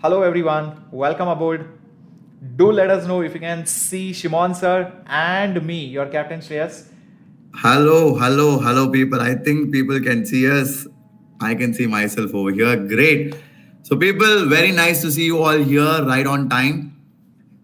Hello everyone, welcome aboard. Do let us know if you can see Shimon Sir and me, your Captain Shreyas. Hello, people. I think people can see us. I can see myself over here. Great. So, people, very nice to see you all here right on time.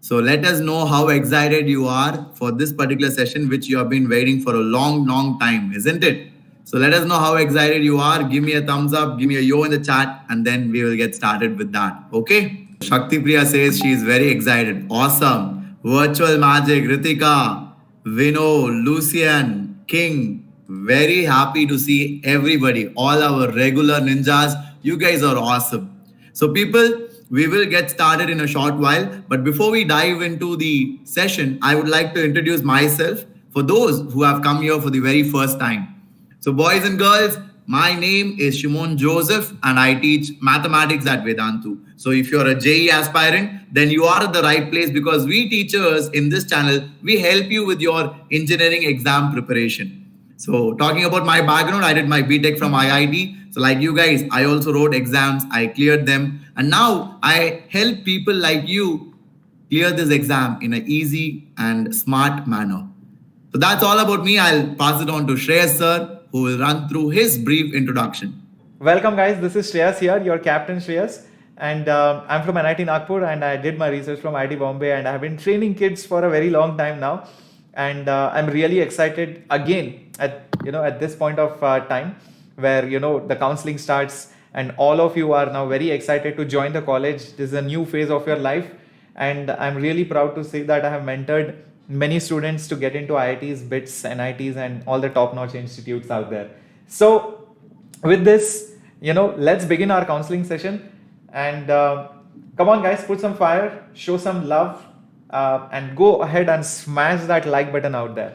So, let us know how excited you are for this particular session, which you have been waiting for a long time, isn't it? So, let us know how excited you are. Give me a thumbs up, give me a yo in the chat, and then we will get started with that. Okay? Shakti Priya says she is very excited. Awesome. Virtual Magic, Ritika, Vino, Lucian, King. Very happy to see everybody, all our regular ninjas. You guys are awesome. So, people, we will get started in a short while. But before we dive into the session, I would like to introduce myself for those who have come here for the very first time. So, boys and girls, my name is Shimon Joseph and I teach mathematics at Vedantu. So, if you're a JEE aspirant, then you are at the right place because we teachers in this channel, we help you with your engineering exam preparation. So, talking about my background, I did my BTech from IIT. So, like you guys, I also wrote exams, I cleared them, and now I help people like you clear this exam in an easy and smart manner. So that's all about me. I'll pass it on to Shreyas Sir, who will run through his brief introduction. Welcome guys, this is Shreyas here, your Captain Shreyas. And I'm from NIT Nagpur and I did my research from IIT Bombay and I have been training kids for a very long time now. And I'm really excited again at this point of time where the counseling starts and all of you are now very excited to join the college. This is a new phase of your life and I'm really proud to say that I have mentored many students to get into IITs, BITS, NITs and all the top-notch institutes out there. So with this, let's begin our counseling session and come on guys, put some fire, show some love and go ahead and smash that like button out there.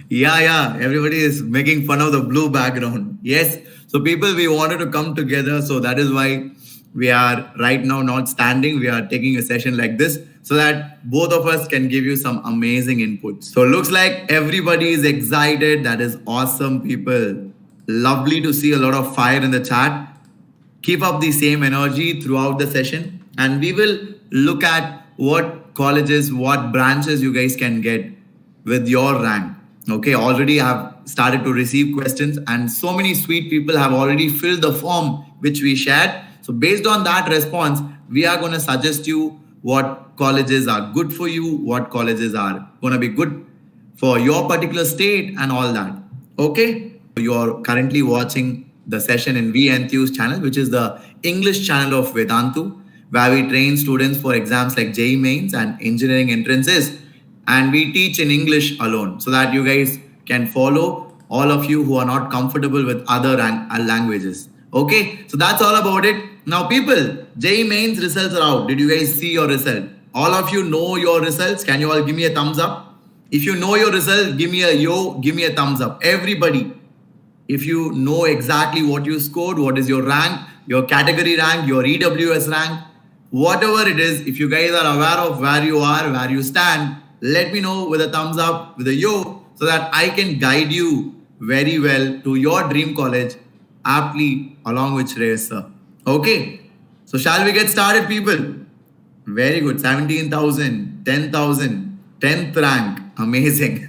Yeah. Everybody is making fun of the blue background. Yes. So, people, we wanted to come together. So, that is why we are right now not standing. We are taking a session like this so that both of us can give you some amazing inputs. So, looks like everybody is excited. That is awesome, people. Lovely to see a lot of fire in the chat. Keep up the same energy throughout the session, and we will look at what colleges, what branches you guys can get with your rank. Okay, already I have started to receive questions, and so many sweet people have already filled the form which we shared. So, based on that response, we are going to suggest you what colleges are good for you, what colleges are going to be good for your particular state, and all that. Okay, you are currently watching the session in Enthuse channel, which is the English channel of Vedantu, where we train students for exams like JEE mains and engineering entrances. And we teach in English alone so that you guys can follow, all of you who are not comfortable with other languages. Okay, so that's all about it. Now, people, JEE mains results are out. Did you guys see your result? All of you know your results. Can you all give me a thumbs up? If you know your result, give me a yo, give me a thumbs up. Everybody. If you know exactly what you scored, what is your rank, your category rank, your EWS rank, whatever it is, if you guys are aware of where you are, where you stand, let me know with a thumbs up, with a yo, so that I can guide you very well to your dream college aptly along with Shreyas Sir. Okay, so shall we get started, people? Very good. 17,000, 10,000, 10th rank. Amazing.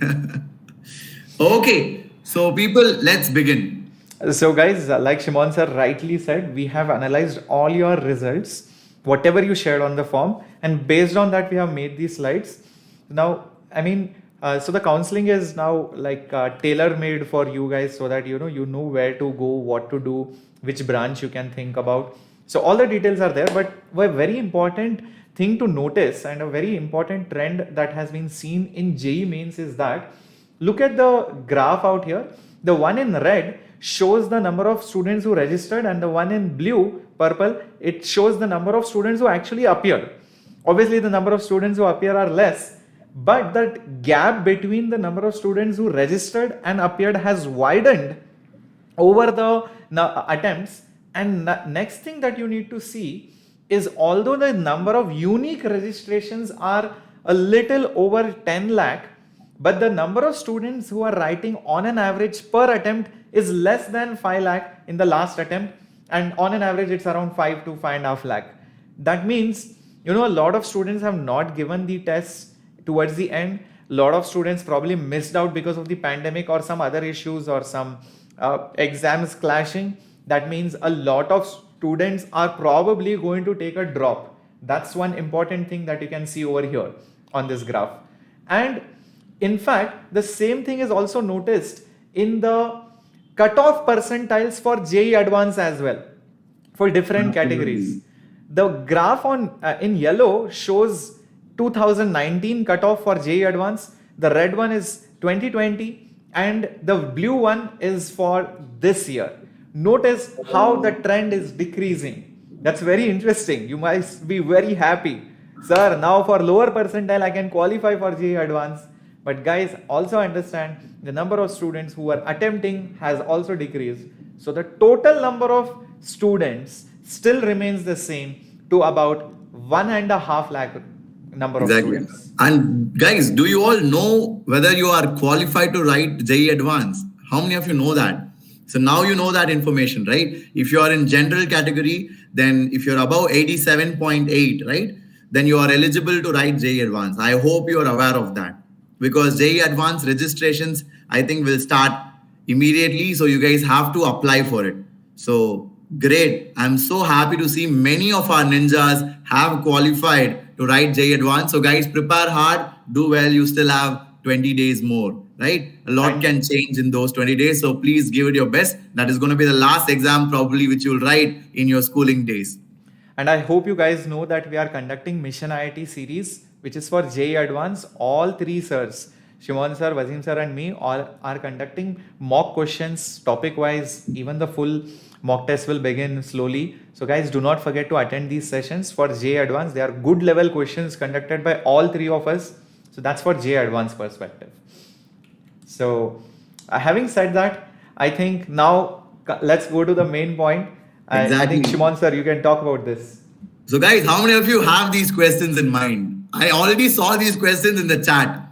Okay. So, people, let's begin. So, guys, like Shimon Sir rightly said, we have analyzed all your results, whatever you shared on the form, and based on that, we have made these slides. Now, so the counseling is now like tailor-made for you guys so that you know where to go, what to do, which branch you can think about. So all the details are there, but a very important thing to notice and a very important trend that has been seen in JEE mains is that look at the graph out here. The one in red shows the number of students who registered and the one in blue, purple, it shows the number of students who actually appeared. Obviously, the number of students who appear are less, but that gap between the number of students who registered and appeared has widened over the attempts. And next thing that you need to see is although the number of unique registrations are a little over 10 lakh, but the number of students who are writing on an average per attempt is less than 5 lakh in the last attempt. and on an average it's around 5 to 5.5 lakh. That means, a lot of students have not given the tests towards the end. A lot of students probably missed out because of the pandemic or some other issues or some exams clashing. That means a lot of students are probably going to take a drop. That's one important thing that you can see over here on this graph. And in fact, the same thing is also noticed in the cutoff percentiles for JEE Advanced as well, for different categories. The graph on in yellow shows 2019 cutoff for JEE Advanced. The red one is 2020 and the blue one is for this year. Notice how the trend is decreasing. That's very interesting. You must be very happy. Sir, now for lower percentile I can qualify for JEE Advanced. But guys, also understand the number of students who are attempting has also decreased. So the total number of students still remains the same to about 1.5 lakh number of students. And guys, do you all know whether you are qualified to write JEE Advanced? How many of you know that? So now you know that information, right? If you are in general category, then if you're above 87.8, right, then you are eligible to write JEE Advanced. I hope you are aware of that, because JEE Advanced registrations, I think, will start immediately. So you guys have to apply for it. So great. I'm so happy to see many of our ninjas have qualified to write JEE Advanced. So guys, prepare hard, do well. You still have 20 days more, right? A lot can change in those 20 days. So please give it your best. That is going to be the last exam probably which you'll write in your schooling days. And I hope you guys know that we are conducting Mission IIT series, which is for JEE Advanced. All three sirs, Shimon Sir, Wasim Sir and me, all are conducting mock questions topic wise. Even the full mock test will begin slowly. So guys, do not forget to attend these sessions for JEE Advanced. They are good level questions conducted by all three of us. So that's for JEE Advanced perspective. So having said that, I think now let's go to the main point. Exactly. I think Shimon Sir, you can talk about this. So guys, how many of you have these questions in mind? I already saw these questions in the chat.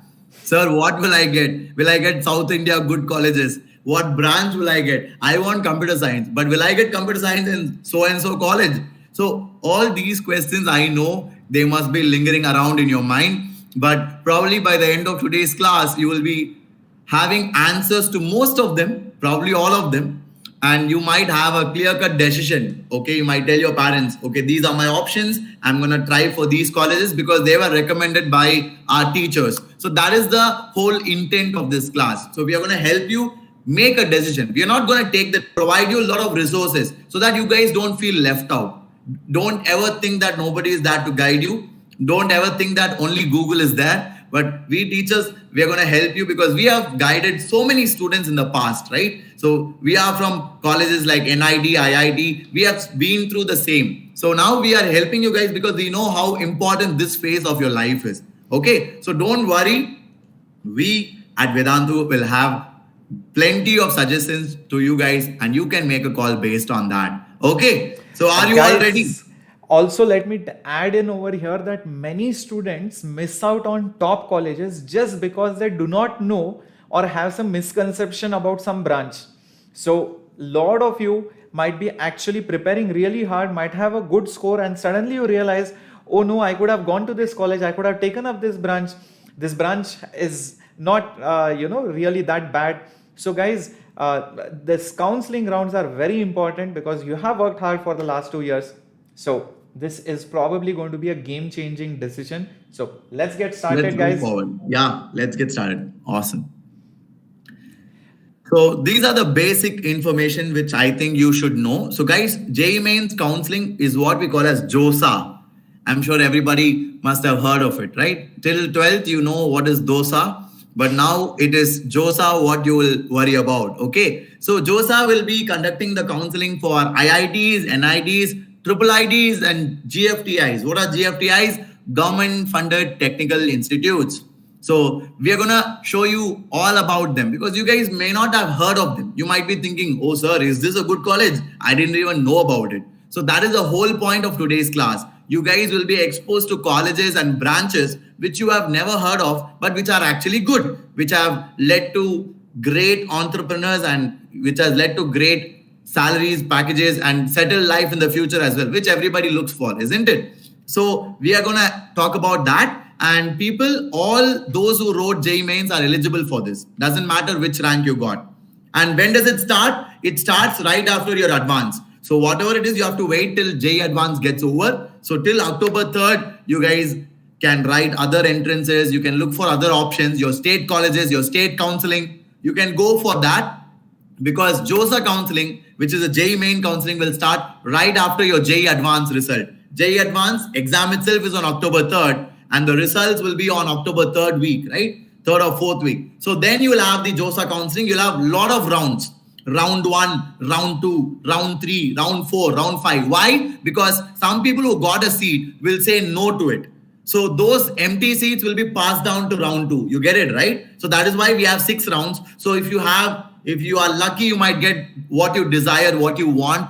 Sir, what will I get? Will I get South India good colleges? What branch will I get? I want computer science, but will I get computer science in so-and-so college? So all these questions, I know they must be lingering around in your mind, but probably by the end of today's class, you will be having answers to most of them, probably all of them. And you might have a clear-cut decision. Okay, you might tell your parents, okay, these are my options. I'm going to try for these colleges because they were recommended by our teachers. So that is the whole intent of this class. So we are going to help you make a decision. We are not going to provide you a lot of resources so that you guys don't feel left out. Don't ever think that nobody is there to guide you. Don't ever think that only Google is there. But we teachers, we are going to help you because we have guided so many students in the past, right? So we are from colleges like NID, IIT. We have been through the same. So now we are helping you guys because we know how important this phase of your life is. Okay, so don't worry. We at Vedantu will have plenty of suggestions to you guys and you can make a call based on that. Okay, so are you all ready? Also, let me add in over here that many students miss out on top colleges just because they do not know or have some misconception about some branch. So, lot of you might be actually preparing really hard, might have a good score, and suddenly you realize, oh no, I could have gone to this college, I could have taken up this branch. This branch is not, really that bad. So, guys, this counseling rounds are very important because you have worked hard for the last 2 years. So this is probably going to be a game-changing decision. So let's get started, guys. Forward. Yeah, let's get started. Awesome. So these are the basic information which I think you should know. So guys, JEE Mains counseling is what we call as JOSA. I'm sure everybody must have heard of it, right? Till 12th, you know what is DOSA. But now it is JOSA what you will worry about. Okay. So JOSA will be conducting the counseling for IITs, NIDs, triple IDs and GFTIs. What are GFTIs? Government funded technical institutes. So we are going to show you all about them because you guys may not have heard of them. You might be thinking, oh sir, is this a good college? I didn't even know about it. So that is the whole point of today's class. You guys will be exposed to colleges and branches which you have never heard of, but which are actually good, which have led to great entrepreneurs and which has led to great salaries, packages, and settle life in the future as well, which everybody looks for, isn't it? So we are gonna talk about that. And people, all those who wrote JEE mains are eligible for this. Doesn't matter which rank you got. And when does it start? It starts right after your advance. So whatever it is, you have to wait till JEE advance gets over. So till October 3rd, you guys can write other entrances. You can look for other options, your state colleges, your state counseling. You can go for that, because JOSA counseling, which is a JEE main counseling, will start right after your JEE advance result. JEE advance exam itself is on October 3rd, and the results will be on October 3rd week, right? 3rd or 4th week. So then you will have the JOSA counseling. You'll have a lot of rounds. Round 1, round 2, round 3, round 4, round 5. Why? Because some people who got a seat will say no to it. So those empty seats will be passed down to round 2. You get it, right? So that is why we have 6 rounds. So if you are lucky, you might get what you desire, what you want.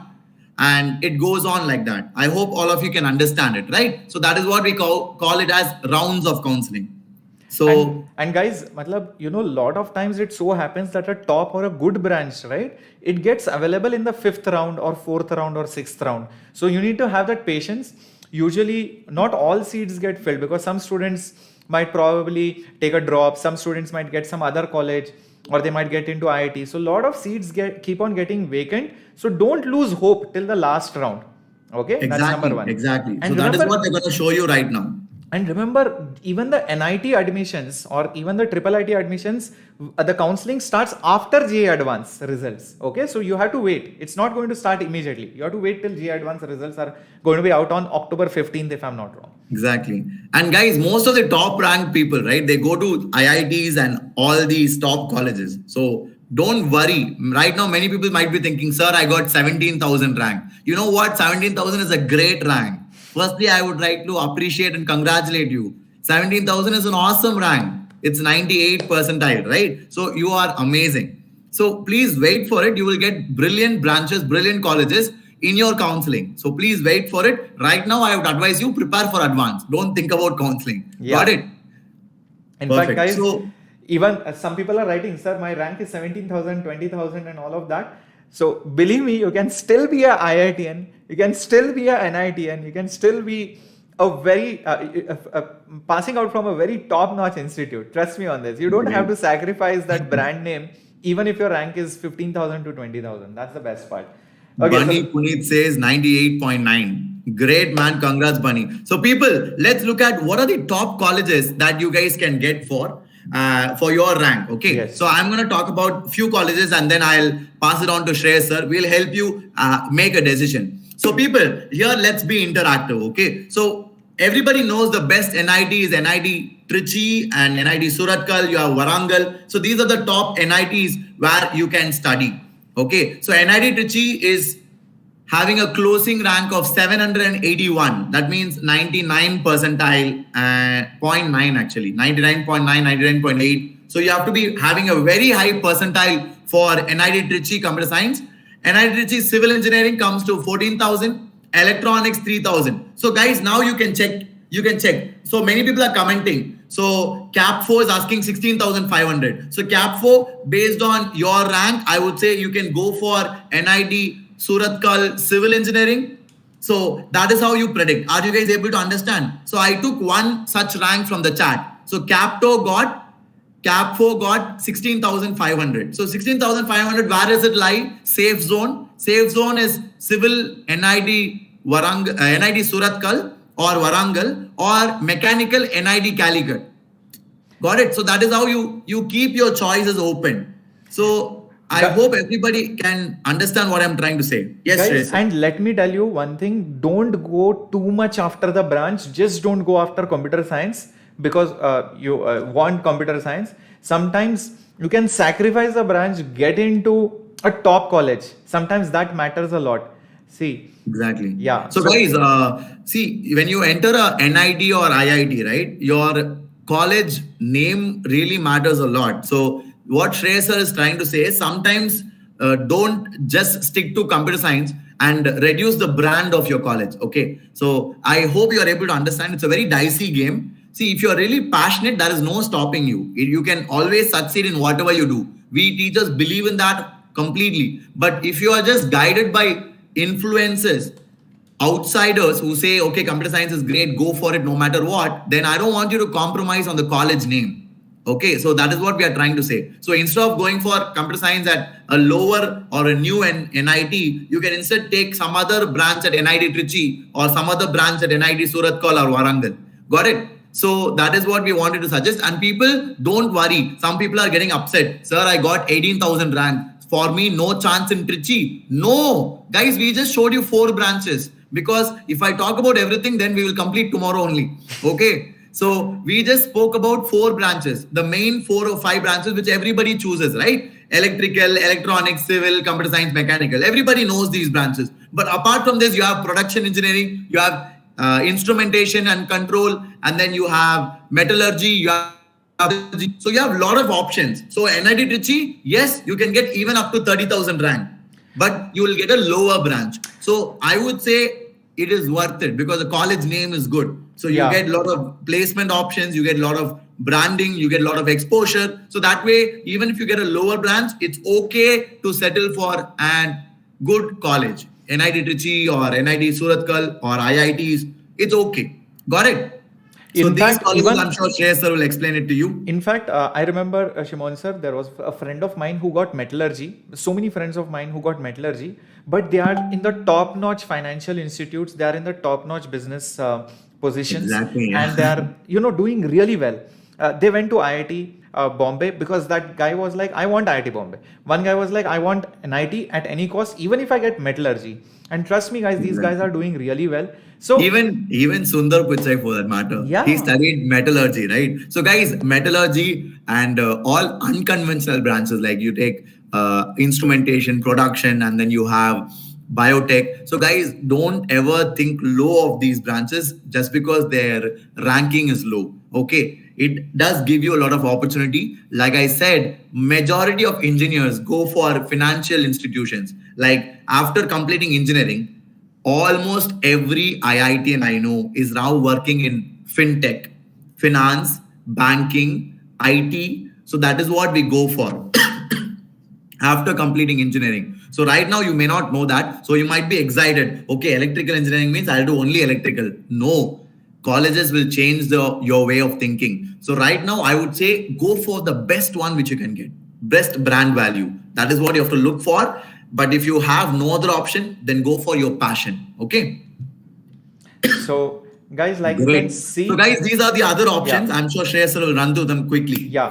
And it goes on like that. I hope all of you can understand it, right? So that is what we call it as rounds of counseling. So and guys, matlab, a lot of times it so happens that a top or a good branch, right, it gets available in the 5th round or 4th round or 6th round. So you need to have that patience. Usually not all seats get filled, because some students might probably take a drop, some students might get some other college, or they might get into IIT. So a lot of seats keep on getting vacant. So don't lose hope till the last round. Okay, exactly, that's number 1. Exactly. And so that is what we're going to show you right now. And remember, even the NIT admissions or even the triple IT admissions, the counseling starts after JEE advance results. Okay, so you have to wait. It's not going to start immediately. You have to wait till JEE advance results are going to be out on October 15th, if I'm not wrong. Exactly. And guys, most of the top ranked people, right, they go to IITs and all these top colleges. So don't worry. Right now, many people might be thinking, sir, I got 17,000 rank. You know what? 17,000 is a great rank. Firstly, I would like to appreciate and congratulate you. 17,000 is an awesome rank. It's 98 percentile, right? So you are amazing. So please wait for it. You will get brilliant branches, brilliant colleges in your counseling. So please wait for it. Right now, I would advise you prepare for advance. Don't think about counseling. Yeah. Got it? In fact, guys, even some people are writing, sir, my rank is 17,000, 20,000 and all of that. So believe me, you can still be a IITian, you can still be a NITian, you can still be a very passing out from a very top-notch institute. Trust me on this. You don't have to sacrifice that brand name, even if your rank is 15,000 to 20,000. That's the best part. Okay, Bunny Puneet says 98.9. Great, man. Congrats, Bunny. So people, let's look at what are the top colleges that you guys can get for your rank. Okay. Yes. So I'm going to talk about few colleges and then I'll pass it on to Shreyas sir. We'll help you make a decision. So people, here let's be interactive. Okay. So everybody knows the best NIT is NIT Trichy and NIT Surathkal. You have Warangal. So these are the top NITs where you can study. Okay. So NIT Trichy is having a closing rank of 781. That means 99 percentile, 0.9 actually, 99.9, 99.8. So you have to be having a very high percentile for NIT Trichy Computer Science. NIT Trichy Civil Engineering comes to 14,000, Electronics 3,000. So guys, now you can check. So many people are commenting. So CAP 4 is asking 16,500. So CAP 4, based on your rank, I would say you can go for NIT Surathkal Civil Engineering. So that is how you predict. Are you guys able to understand? So I took one such rank from the chat. So CAP 4 got 16,500. So 16,500, where does it lie? Safe zone. Safe zone is Civil NIT NIT Surathkal or Warangal or Mechanical NIT Calicut. Got it? So that is how you keep your choices open. So I hope everybody can understand what I'm trying to say. Yes, guys, and let me tell you one thing. Don't go too much after the branch. Just don't go after computer science because you want computer science. Sometimes you can sacrifice the branch, get into a top college. Sometimes that matters a lot. See. Exactly. Yeah. So guys, see, when you enter a NIT or IIT, right, your college name really matters a lot. So what Shreyas sir is trying to say is sometimes don't just stick to computer science and reduce the brand of your college. Okay. So I hope you are able to understand. It's a very dicey game. See, if you're really passionate, there is no stopping you. You can always succeed in whatever you do. We teachers believe in that completely. But if you are just guided by influences, outsiders who say, okay, computer science is great, go for it no matter what, then I don't want you to compromise on the college name. Okay, so that is what we are trying to say. So instead of going for computer science at a lower or a new NIT, you can instead take some other branch at NIT Trichy or some other branch at NIT Suratkal or Warangal. Got it? So that is what we wanted to suggest. And people, don't worry. Some people are getting upset. Sir, I got 18,000 rank. For me, no chance in Trichy. No, guys, we just showed you 4 branches. Because if I talk about everything, then we will complete tomorrow only. Okay. So we just spoke about 4 branches, the main 4 or 5 branches which everybody chooses, right? Electrical, electronics, civil, computer science, mechanical. Everybody knows these branches. But apart from this, you have production engineering, you have instrumentation and control, and then you have metallurgy, you have so you have a lot of options. So NIT Trichy, yes, you can get even up to 30,000 rank, but you will get a lower branch. So I would say it is worth it because the college name is good. So you get a lot of placement options, you get a lot of branding, you get a lot of exposure. So that way, even if you get a lower branch, it's okay to settle for a good college. NIT Trichy or NIT Suratkal or IITs, it's okay. Got it? So these colleges, I'm sure Shreyas Sir will explain it to you. In fact, I remember, Shimon Sir, there was a friend of mine who got metallurgy. So many friends of mine who got metallurgy, but they are in the top-notch financial institutes. They are in the top-notch business positions, and they are, doing really well. They went to IIT Bombay because that guy was like, I want IIT Bombay. One guy was like, I want NIT at any cost, even if I get metallurgy. And trust me, guys, these guys are doing really well. So even Sundar Pichai, for that matter, he studied metallurgy, right? So guys, metallurgy and all unconventional branches, like you take instrumentation, production, and then you have biotech. So guys, don't ever think low of these branches just because their ranking is low. Okay, it does give you a lot of opportunity. Like I said, majority of engineers go for financial institutions. Like after completing engineering, almost every IIT and I know is now working in fintech, finance, banking, IT. So that is what we go for after completing engineering. So right now you may not know that. So you might be excited. Okay, electrical engineering means I'll do only electrical. No, colleges will change your way of thinking. So right now I would say go for the best one which you can get. Best brand value. That is what you have to look for. But if you have no other option, then go for your passion. Okay. So, guys, like you can see. So, guys, these are the other options. I'm sure Shreyas will run through them quickly. Yeah.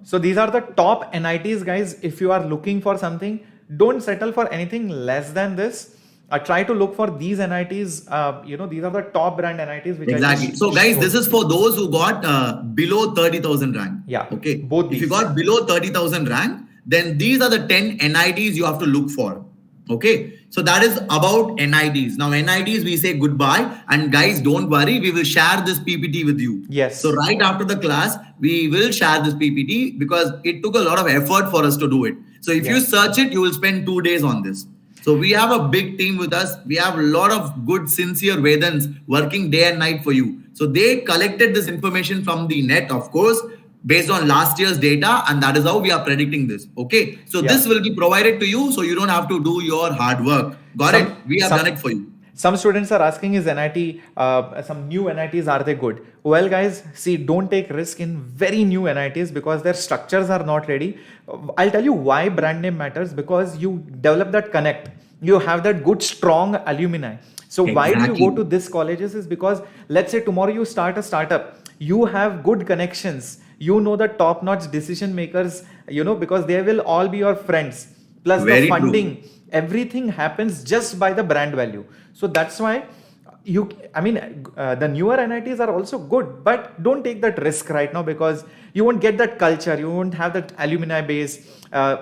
So, these are the top NITs, guys. If you are looking for something, don't settle for anything less than this. Try to look for these NITs. These are the top brand NITs. Which exactly. So, guys, this is for those who got below 30,000 rank. Yeah. Okay. Both these. If you got below 30,000 rank, then these are the 10 NITs you have to look for. Okay. So that is about NITs. Now NITs, we say goodbye. And guys, don't worry. We will share this PPT with you. Yes. So right after the class, we will share this PPT because it took a lot of effort for us to do it. So if you search it, you will spend 2 days on this. So we have a big team with us. We have a lot of good, sincere Vedans working day and night for you. So they collected this information from the net, of course, based on last year's data, and that is how we are predicting this. Okay, so this will be provided to you, so you don't have to do your hard work. Got it? We have done it for you. Some students are asking, is NIT, some new NITs, are they good? Well, guys, see, don't take risk in very new NITs because their structures are not ready. I'll tell you why brand name matters, because you develop that connect. You have that good, strong alumni. So why do you go to these colleges is because, let's say tomorrow you start a startup, you have good connections. You know the top-notch decision makers, because they will all be your friends. Plus the funding, everything happens just by the brand value. So that's why the newer NITs are also good, but don't take that risk right now because you won't get that culture. You won't have that alumni base.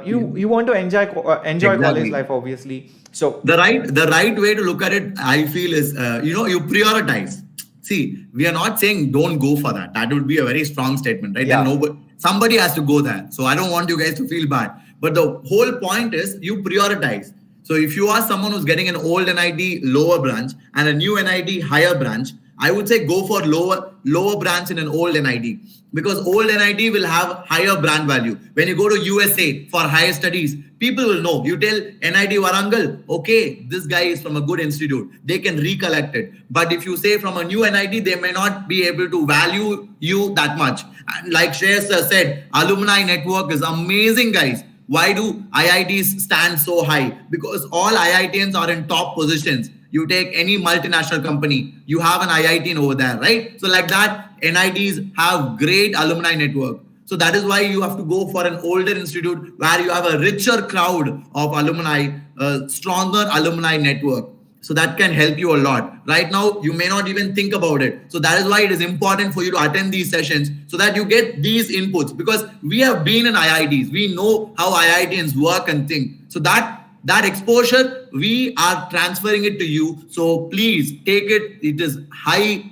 You want to enjoy college life, obviously. So the right way to look at it, I feel, is you prioritize. See, we are not saying don't go for that. That would be a very strong statement, right? Yeah. Somebody has to go there. So I don't want you guys to feel bad. But the whole point is you prioritize. So if you are someone who's getting an old NIT lower branch and a new NIT higher branch, I would say go for lower branch in an old NIT, because old NIT will have higher brand value. When you go to USA for higher studies, people will know. You tell NIT Warangal, okay, this guy is from a good institute. They can recollect it. But if you say from a new NIT, they may not be able to value you that much. And like Shreyas Sir said, alumni network is amazing, guys. Why do IITs stand so high? Because all IITians are in top positions. You take any multinational company, you have an IIT over there, right? So like that, NITs have great alumni network. So that is why you have to go for an older institute where you have a richer crowd of alumni, a stronger alumni network. So that can help you a lot. Right now, you may not even think about it. So that is why it is important for you to attend these sessions so that you get these inputs, because we have been in IITs. We know how IITians work and think. So that exposure, we are transferring it to you. So please take it. It is high,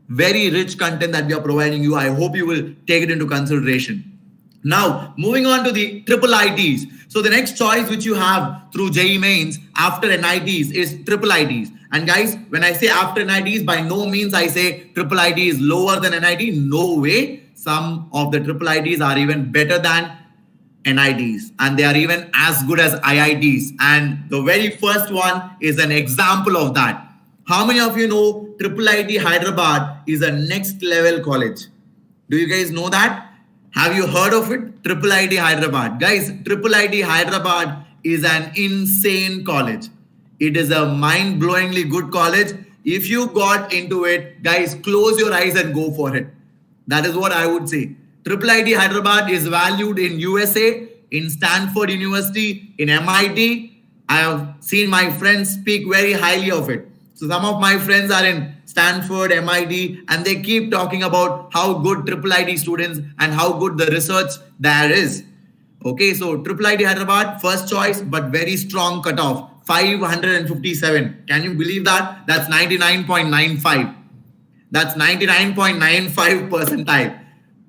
very rich content that we are providing you. I hope you will take it into consideration. Now, moving on to the triple ITs. So the next choice which you have through JEE mains after NITs is triple ITs. And guys, when I say after NITs, by no means I say triple IT is lower than NIT. No way. Some of the triple ITs are even better than NITs, and they are even as good as IITs. And the very first one is an example of that. How many of you know Triple IT Hyderabad is a next level college? Do you guys know that? Have you heard of it? Triple IT Hyderabad. Guys, Triple IT Hyderabad is an insane college. It is a mind-blowingly good college. If you got into it, guys, close your eyes and go for it. That is what I would say. Triple IT Hyderabad is valued in USA, in Stanford University, in MIT. I have seen my friends speak very highly of it. So some of my friends are in Stanford, MIT, and they keep talking about how good Triple IT students and how good the research there is. Okay, so Triple IT Hyderabad, first choice, but very strong cutoff, 557. Can you believe that? That's 99.95. That's 99.95 percentile.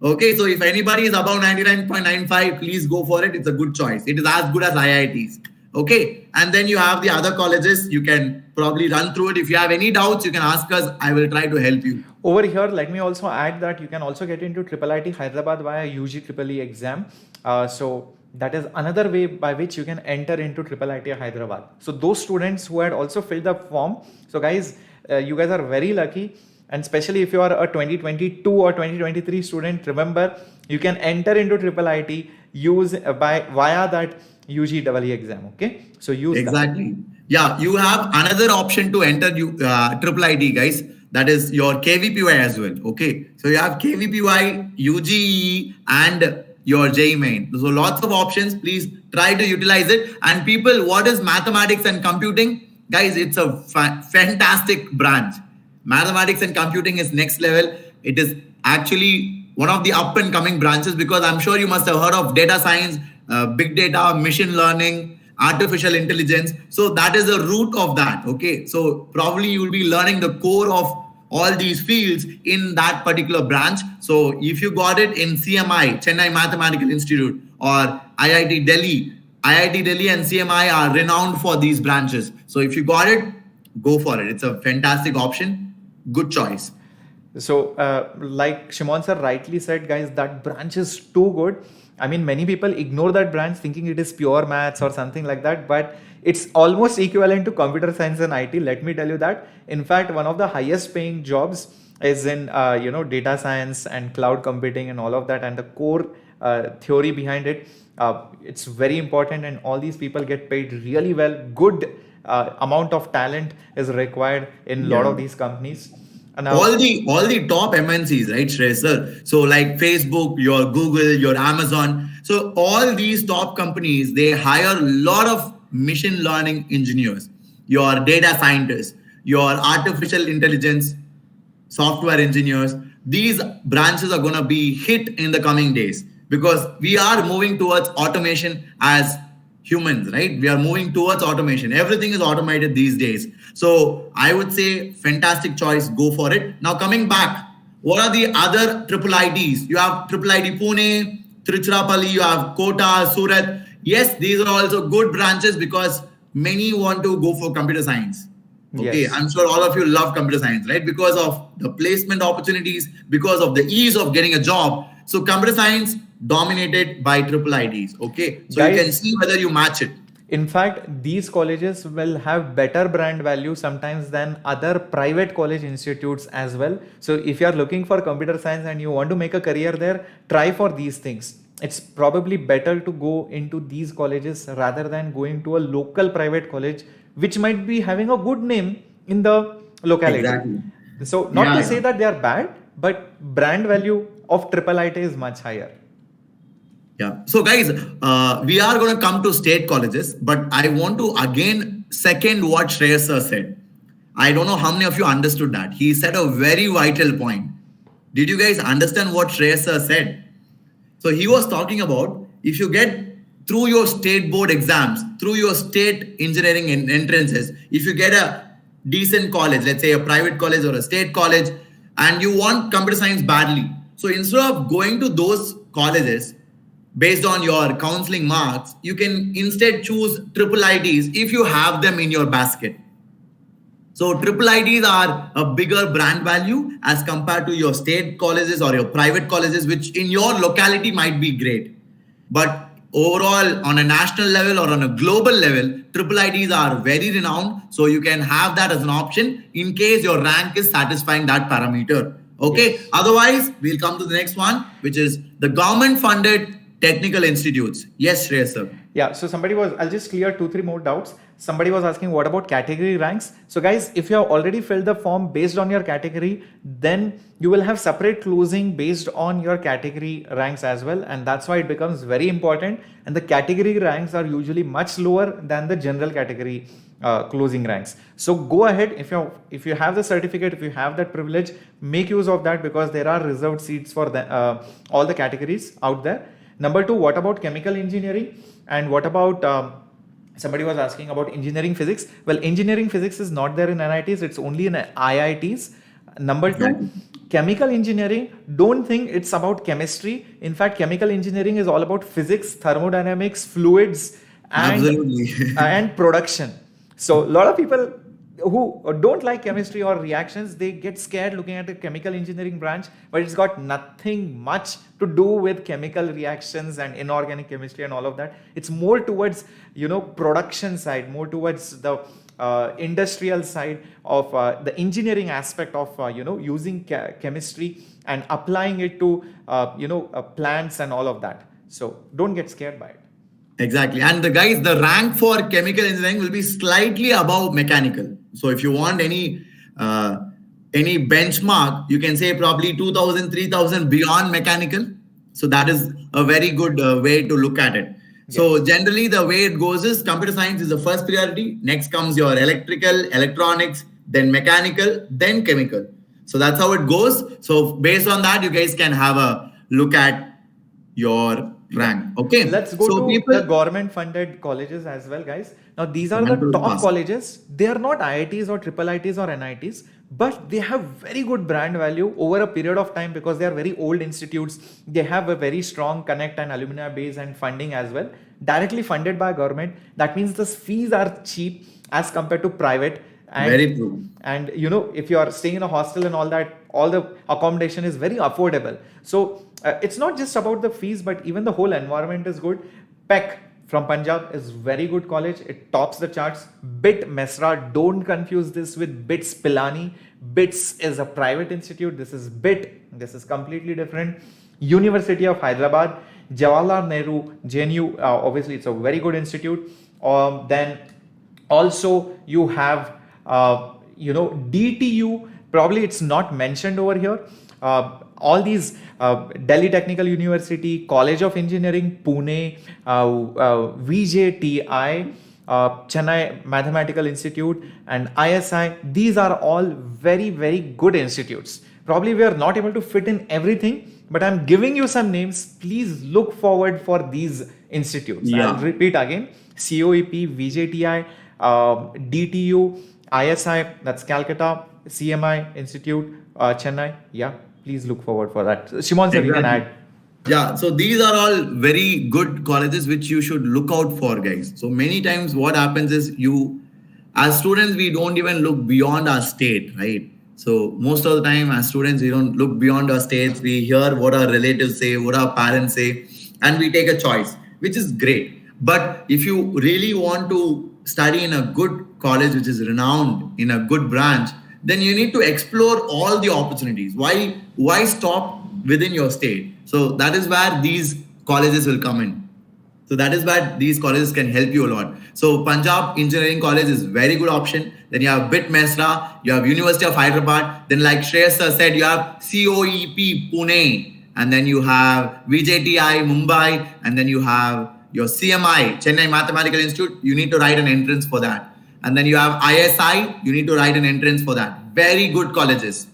Okay, so if anybody is above 99.95, please go for it. It's a good choice. It is as good as IITs. Okay, and then you have the other colleges. You can probably run through it. If you have any doubts, you can ask us. I will try to help you. Over here, let me also add that you can also get into Triple IT Hyderabad via UG Triple E exam. So that is another way by which you can enter into Triple IT Hyderabad. So those students who had also filled the form. So guys, you guys are very lucky. And especially if you are a 2022 or 2023 student, remember you can enter into Triple IT via that UG Double E exam. Okay, so use exactly. that. Yeah, you have another option to enter Triple IT, guys. That is your KVPY as well. Okay, so you have KVPY, UGE, and your JEE main. So lots of options. Please try to utilize it. And people, what is mathematics and computing? Guys, it's a fantastic branch. Mathematics and computing is next level. It is actually one of the up and coming branches, because I'm sure you must have heard of data science, big data, machine learning, artificial intelligence. So that is the root of that. Okay. So probably you will be learning the core of all these fields in that particular branch. So if you got it in CMI, Chennai Mathematical Institute, or IIT Delhi and CMI are renowned for these branches. So if you got it, go for it. It's a fantastic option. Good choice. So like Shimon Sir rightly said, guys, that branch is too good. I mean, many people ignore that branch thinking it is pure maths or something like that, but it's almost equivalent to computer science and IT. Let me tell you that. In fact, one of the highest paying jobs is in data science and cloud computing and all of that, and the core theory behind it. It's very important, and all these people get paid really well. Good amount of talent is required in a lot of these companies. And all the top MNCs, right, Shreyas Sir? So like Facebook, your Google, your Amazon. So all these top companies, they hire a lot of machine learning engineers, your data scientists, your artificial intelligence software engineers. These branches are going to be hit in the coming days, because we are moving towards automation as humans, right? We are moving towards automation. Everything is automated these days. So I would say fantastic choice. Go for it. Now coming back, what are the other triple ITs? You have Triple IT Pune, Tiruchirappalli, you have Kota, Surat. Yes, these are also good branches because many want to go for computer science. Okay, Yes. I'm sure all of you love computer science, right? Because of the placement opportunities, because of the ease of getting a job. So computer science dominated by triple IDs. Okay, so you can Guys, see whether you match it. in fact, these colleges will have better brand value sometimes than other private college institutes as well. So if you are looking for computer science and you want to make a career there, try for these things. It's probably better to go into these colleges rather than going to a local private college, which might be having a good name in the locality. Exactly. So not Yeah, to yeah. say that they are bad, but brand value of triple IT is much higher. Yeah. So, guys, we are going to come to state colleges, but I want to again second what Shreyas Sir said. I don't know how many of you understood that. He said a very vital point. Did you guys understand what Shreyas Sir said? So, he was talking about if you get through your state board exams, through your state engineering entrances, if you get a decent college, let's say a private college or a state college, and you want computer science badly. So, instead of going to those colleges, based on your counseling marks, you can instead choose triple IDs if you have them in your basket. So triple IDs are a bigger brand value as compared to your state colleges or your private colleges, which in your locality might be great. But overall, on a national level or on a global level, triple IDs are very renowned. So you can have that as an option in case your rank is satisfying that parameter. Okay. Yes. Otherwise, we'll come to the next one, which is the government funded technical institutes. Yes, Shreyas sir. Yeah, so I'll just clear 2-3 more doubts. Somebody was asking what about category ranks. So guys, if you have already filled the form based on your category, then you will have separate closing based on your category ranks as well. And that's why it becomes very important. And the category ranks are usually much lower than the general category closing ranks. So go ahead, if you have the certificate, if you have that privilege, make use of that because there are reserved seats for all the categories out there. Number 2, what about chemical engineering? And what about, somebody was asking about engineering physics. Well, engineering physics is not there in NITs, it's only in IITs. Number 2, chemical engineering, don't think it's about chemistry. In fact, chemical engineering is all about physics, thermodynamics, fluids, and production. So a lot of people who don't like chemistry or reactions, they get scared looking at the chemical engineering branch, but it's got nothing much to do with chemical reactions and inorganic chemistry and all of that. It's more towards, production side, more towards the industrial side of the engineering aspect of, using chemistry and applying it to, plants and all of that. So don't get scared by it. Exactly. And the rank for chemical engineering will be slightly above mechanical. So if you want any benchmark, you can say probably 2000, 3000 beyond mechanical. So that is a very good way to look at it. Yes. So generally the way it goes is computer science is the first priority. Next comes your electrical, electronics, then mechanical, then chemical. So that's how it goes. So based on that, you guys can have a look at your rank. Okay. Let's go to the government funded colleges as well, guys. Now, these are the top colleges. They are not IITs or triple ITs or NITs, but they have very good brand value over a period of time because they are very old institutes. They have a very strong connect and alumni base and funding as well, directly funded by government. That means the fees are cheap as compared to private. And, very true. And if you are staying in a hostel and all that, all the accommodation is very affordable. So it's not just about the fees, but even the whole environment is good. PEC from Punjab is very good college. It tops the charts. BIT Mesra, don't confuse this with BITS Pilani. BITS is a private institute. This is BIT. This is completely different. University of Hyderabad, Jawaharlal Nehru, JNU, obviously it's a very good institute. Then also you have DTU, probably it's not mentioned over here. All these Delhi Technical University, College of Engineering, Pune, VJTI, Chennai Mathematical Institute, and ISI. These are all very, very good institutes. Probably we are not able to fit in everything, but I'm giving you some names. Please look forward for these institutes. Yeah. I'll repeat again: COEP, VJTI, DTU, ISI, that's Calcutta, CMI Institute, Chennai. Yeah, please look forward for that. Shimon sir, you can add. Yeah, so these are all very good colleges which you should look out for, guys. So many times what happens is you As students, we don't even look beyond our state, right? So most of the time, as students, we don't look beyond our states. We hear what our relatives say, what our parents say, and we take a choice, which is great. But if you really want to study in a good college, which is renowned in a good branch, then you need to explore all the opportunities. Why stop within your state? So that is where these colleges will come in. So that is where these colleges can help you a lot. So Punjab Engineering College is very good option. Then you have BIT Mesra, you have University of Hyderabad. Then like Shreyas Sir said, you have COEP Pune, and then you have VJTI Mumbai, and then you have your CMI Chennai Mathematical Institute. You need to write an entrance for that. And then you have ISI, you need to write an entrance for that. Very good colleges.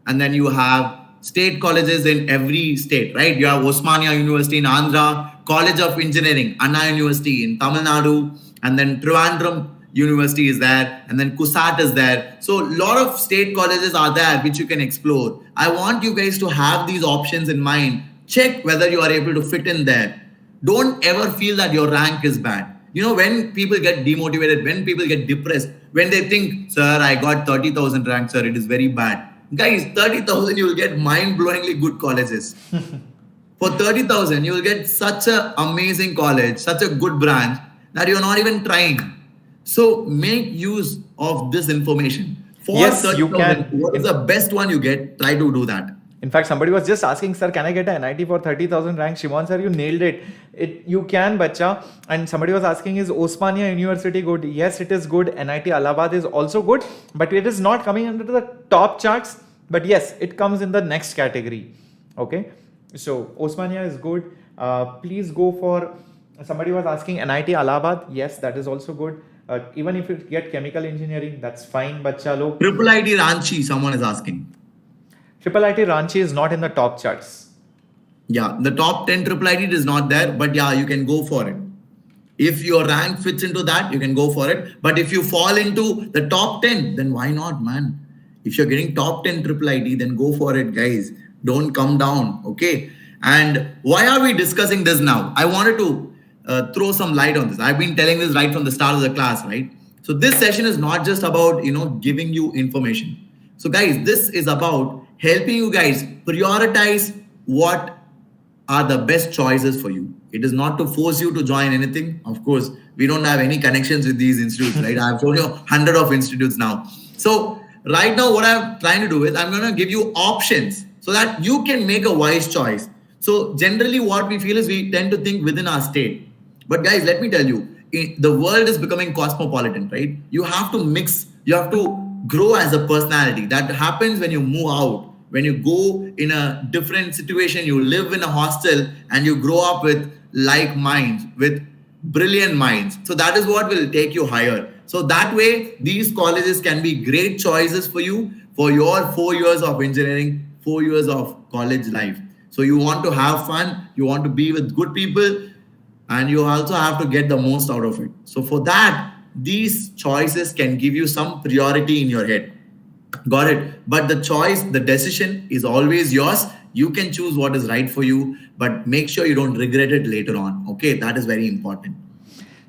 And then you have state colleges in every state, right? You have Osmania University in Andhra, College of Engineering, Anna University in Tamil Nadu, and then Trivandrum University is there, and then KUSAT is there. So a lot of state colleges are there which you can explore. I want you guys to have these options in mind. Check whether you are able to fit in there. Don't ever feel that your rank is bad. You know, when people get demotivated, when people get depressed, when they think, sir, I got 30,000 rank, sir, it is very bad. Guys, 30,000, you will get mind-blowingly good colleges. For 30,000, you will get such an amazing college, such a good branch that you're not even trying. So make use of this information. For Yes, you 30,000, can. what is the best one you get? Try to do that. In fact, somebody was just asking, sir, can I get an NIT for 30,000 rank? Shimon sir, you nailed it. You can, bacha. And somebody was asking, is Osmania University good? Yes, it is good. NIT Allahabad is also good, but it is not coming under the top charts. But yes, it comes in the next category. Okay. So Osmania is good. Please go for, somebody was asking NIT Allahabad. Yes, that is also good. Even if you get chemical engineering, that's fine, bacha log. Triple IT Ranchi, someone is asking. Triple IT Ranchi is not in the top charts. Yeah, the top 10 triple IT is not there, but yeah, you can go for it. If your rank fits into that, you can go for it. But if you fall into the top 10, then why not, man? If you're getting top 10 triple IT, then go for it, guys. Don't come down, okay? And why are we discussing this now? I wanted to throw some light on this. I've been telling this right from the start of the class, right? So this session is not just about, giving you information. So guys, this is about helping you guys prioritize what are the best choices for you. It is not to force you to join anything. Of course, we don't have any connections with these institutes, right? I've told you 100 of institutes now. So right now, what I'm trying to do is I'm going to give you options so that you can make a wise choice. So generally what we feel is we tend to think within our state. But guys, let me tell you, the world is becoming cosmopolitan, right? You have to mix, you have to grow as a personality. That happens when you move out. When you go in a different situation, you live in a hostel and you grow up with like minds, with brilliant minds. So that is what will take you higher. So that way, these colleges can be great choices for you for your 4 years of engineering, 4 years of college life. So you want to have fun, you want to be with good people, and you also have to get the most out of it. So for that, these choices can give you some priority in your head. Got it? But the choice, the decision is always yours. You can choose what is right for you, but make sure you don't regret it later on. Okay, that is very important.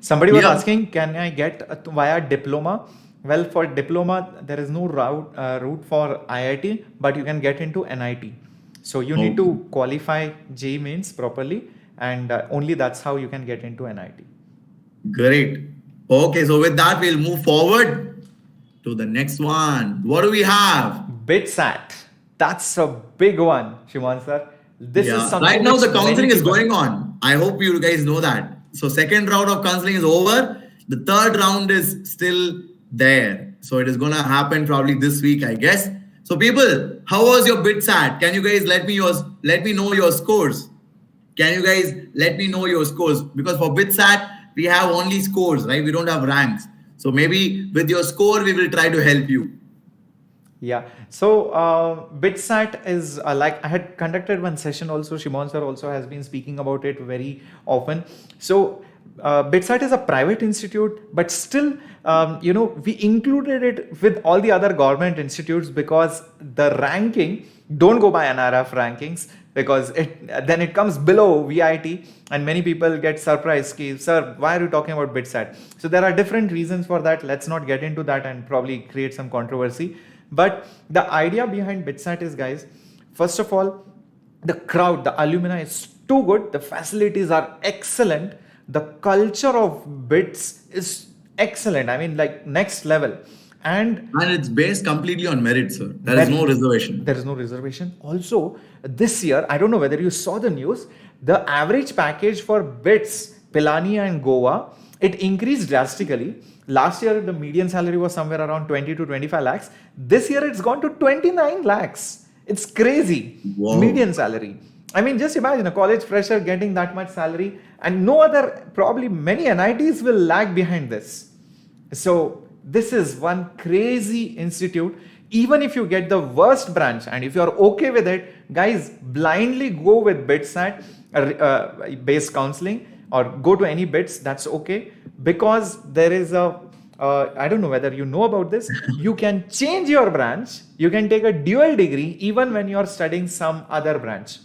Somebody was asking, can I get via diploma? Well, for diploma, there is no route for IIT, but you can get into NIT. So you need to qualify JEE mains properly, and only that's how you can get into NIT. Great. Okay, so with that, we'll move forward to the next one. What do we have? BITSAT. That's a big one, Shimon sir. This is something right now, the which counseling many is people- going on. I hope you guys know that. So second round of counseling is over. The third round is still there. So it is going to happen probably this week, I guess. So people, how was your BITSAT? Can you guys let me know your scores? Can you guys let me know your scores? Because for BITSAT, we have only scores, right? We don't have ranks. So maybe with your score, we will try to help you. Yeah. So BITSAT is like I had conducted one session also. Shimon sir also has been speaking about it very often. So BitSat is a private institute, but still, we included it with all the other government institutes because the ranking don't go by NRF rankings, because then it comes below VIT, and many people get surprised. Sir, why are you talking about BitSat? So there are different reasons for that. Let's not get into that and probably create some controversy. But the idea behind BitSat is, guys, first of all, the crowd, the alumni is too good. The facilities are excellent. The culture of BITS is excellent. I mean, like next level. And it's based completely on merit, sir. There is no reservation. There is no reservation. Also, this year, I don't know whether you saw the news, the average package for BITS, Pilani and Goa, it increased drastically. Last year, the median salary was somewhere around 20 to 25 lakhs. This year, it's gone to 29 lakhs. It's crazy. Wow. Median salary. I mean, just imagine a college fresher getting that much salary, and no other, probably many NITs will lag behind this. So this is one crazy institute. Even if you get the worst branch and if you're okay with it, guys, blindly go with BitSat based counseling, or go to any BITS, that's okay, because there is a I don't know whether you know about this. You can change your branch. You can take a dual degree even when you're studying some other branch.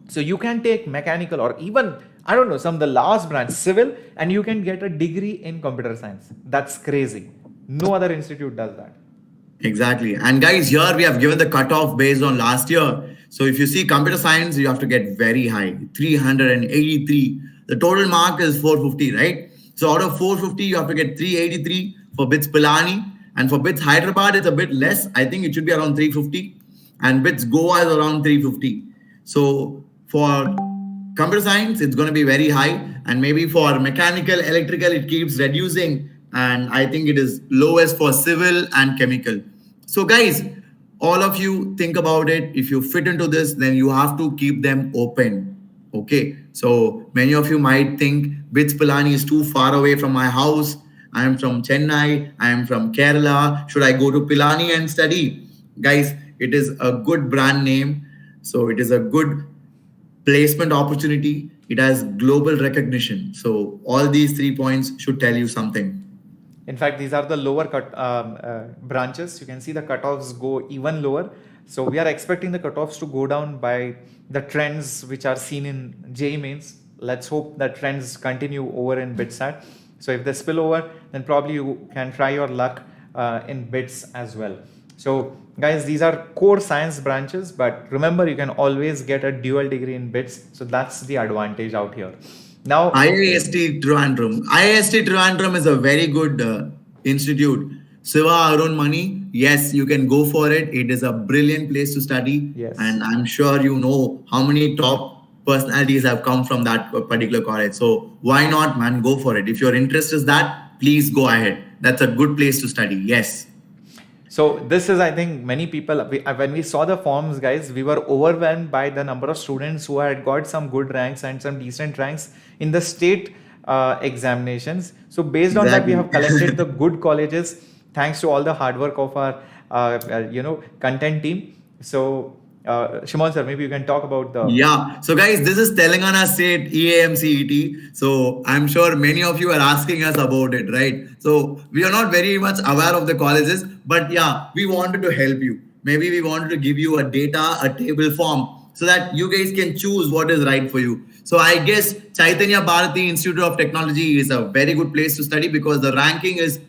So you can take mechanical, or even, I don't know, the last branch, civil, and you can get a degree in computer science. That's crazy. No other institute does that. Exactly. And guys, here we have given the cutoff based on last year. So if you see computer science, you have to get very high, 383. The total mark is 450, right? So out of 450, you have to get 383 for BITS Pilani. And for BITS Hyderabad, it's a bit less. I think it should be around 350. And BITS Goa is around 350. So for computer science, it's going to be very high. And maybe for mechanical, electrical, it keeps reducing. And I think it is lowest for civil and chemical. So guys, all of you think about it. If you fit into this, then you have to keep them open. Okay. So many of you might think BITS Pilani is too far away from my house. I am from Chennai. I am from Kerala. Should I go to Pilani and study? Guys, it is a good brand name. So it is a good placement opportunity. It has global recognition. So all these 3 points should tell you something. In fact, these are the lower branches. You can see the cutoffs go even lower. So we are expecting the cutoffs to go down by the trends which are seen in JEE mains. Let's hope that trends continue over in BitSat. So if they spill over, then probably you can try your luck in BITS as well. So guys, these are core science branches, but remember, you can always get a dual degree in BITS. So that's the advantage out here. Now, IIST Trivandrum. IIST Trivandrum is a very good institute. Siva Arun Mani, yes, you can go for it. It is a brilliant place to study. Yes. And I'm sure you know how many top personalities have come from that particular college. So why not, man? Go for it. If your interest is that, please go ahead. That's a good place to study. Yes. So this is, I think, many people, when we saw the forms, guys, we were overwhelmed by the number of students who had got some good ranks and some decent ranks in the state examinations. So based on that, we have collected the good colleges, thanks to all the hard work of our, content team. So Shimon sir, maybe you can talk about the... Yeah. So guys, this is Telangana State EAMCET. So I'm sure many of you are asking us about it, right? So we are not very much aware of the colleges, but yeah, we wanted to help you. Maybe we wanted to give you a table form, so that you guys can choose what is right for you. So I guess Chaitanya Bharati Institute of Technology is a very good place to study, because the ranking is,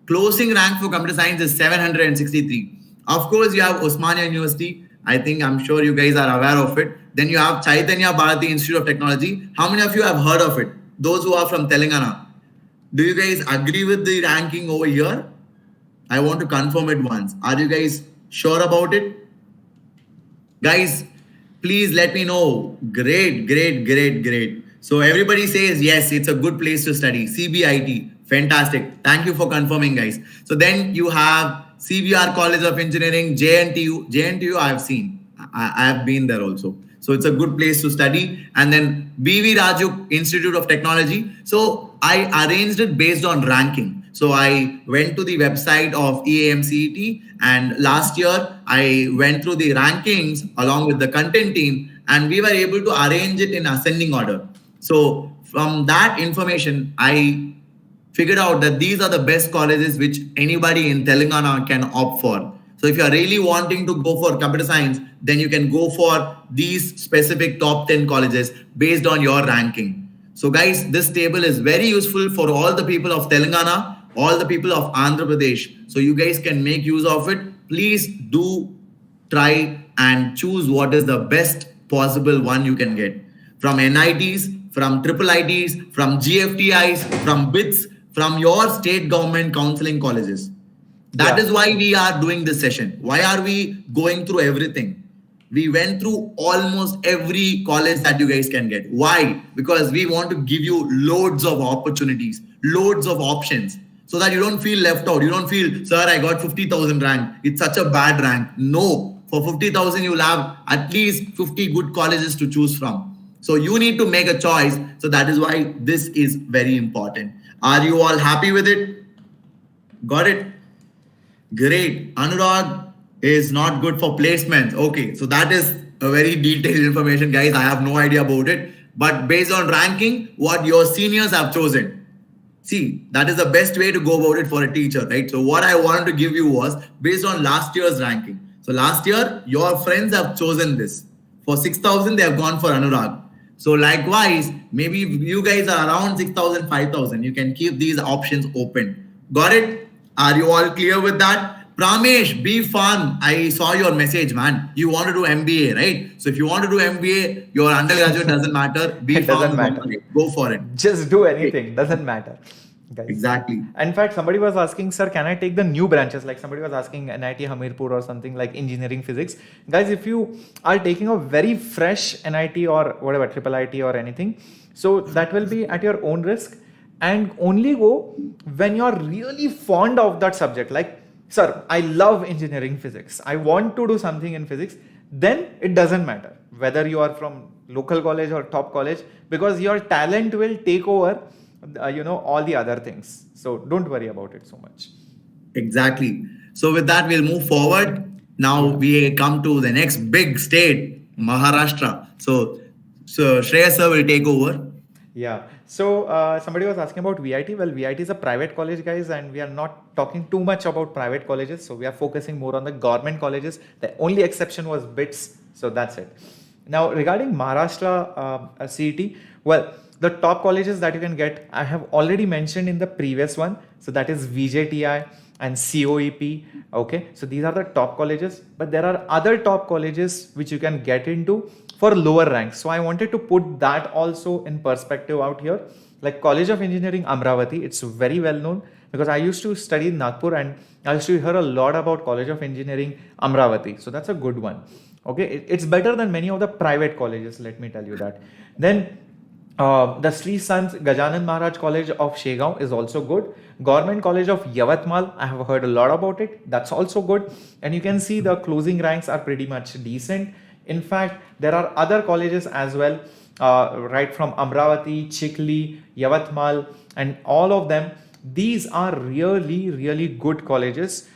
closing rank for computer science is 763. Of course, you have Osmania University. I'm sure you guys are aware of it. Then you have Chaitanya Bharati Institute of Technology. How many of you have heard of it? Those who are from Telangana. Do you guys agree with the ranking over here? I want to confirm it once. Are you guys sure about it? Guys, please let me know. Great. So everybody says, yes, it's a good place to study. CBIT, fantastic. Thank you for confirming, guys. So then you have CBR College of Engineering, JNTU. JNTU I have seen. I have been there also. So it's a good place to study. And then BV Raju Institute of Technology. So I arranged it based on ranking. So I went to the website of EAMCET, and last year I went through the rankings along with the content team, and we were able to arrange it in ascending order. So from that information, I figured out that these are the best colleges which anybody in Telangana can opt for. So if you are really wanting to go for computer science, then you can go for these specific top 10 colleges based on your ranking. So guys, this table is very useful for all the people of Telangana, all the people of Andhra Pradesh. So you guys can make use of it. Please do try and choose what is the best possible one you can get. From NITs, from triple ITs, from GFTIs, from BITS, from your state government counseling colleges. That is why we are doing this session. Why are we going through everything? We went through almost every college that you guys can get. Why? Because we want to give you loads of opportunities, loads of options, so that you don't feel left out. You don't feel, sir, I got 50,000 rank. It's such a bad rank. No, for 50,000, you'll have at least 50 good colleges to choose from. So you need to make a choice. So that is why this is very important. Are you all happy with it? Got it? Great. Anurag is not good for placements. Okay, so that is a very detailed information, guys. I have no idea about it. But based on ranking, what your seniors have chosen. See, that is the best way to go about it for a teacher, right? So what I wanted to give you was based on last year's ranking. So last year, your friends have chosen this. For 6,000, they have gone for Anurag. So likewise, maybe you guys are around 6,000, 5,000. You can keep these options open. Got it? Are you all clear with that? Pramesh, be fun. I saw your message, man. You want to do MBA, right? So if you want to do MBA, your undergraduate doesn't matter. Be It fun. doesn't matter. Go for it. Just do anything. Doesn't matter. Guys. Exactly. In fact, somebody was asking, sir, can I take the new branches? Like somebody was asking NIT Hamirpur or something like engineering physics. Guys, if you are taking a very fresh NIT or whatever, triple IT or anything, so that will be at your own risk, and only go when you're really fond of that subject. Like, sir, I love engineering physics. I want to do something in physics. Then it doesn't matter whether you are from local college or top college, because your talent will take over all the other things. So don't worry about it so much. Exactly. So with that, we'll move forward. Now we come to the next big state, Maharashtra. So Shreyas sir will take over. Yeah. So somebody was asking about VIT. Well, VIT is a private college, guys, and we are not talking too much about private colleges. So we are focusing more on the government colleges. The only exception was BITS. So that's it. Now regarding Maharashtra CET, well, the top colleges that you can get, I have already mentioned in the previous one. So that is VJTI and COEP. Okay. So these are the top colleges, but there are other top colleges which you can get into for lower ranks. So I wanted to put that also in perspective out here. Like College of Engineering Amravati, it's very well known because I used to study in Nagpur and I used to hear a lot about College of Engineering Amravati. So that's a good one. Okay. It's better than many of the private colleges. Let me tell you that. Then the Sri Sant Gajanan Maharaj College of Shegaon is also good. Government College of Yavatmal, I have heard a lot about it. That's also good. And you can see the closing ranks are pretty much decent. In fact, there are other colleges as well, right from Amravati, Chikli, Yavatmal, and all of them. These are really, really good colleges,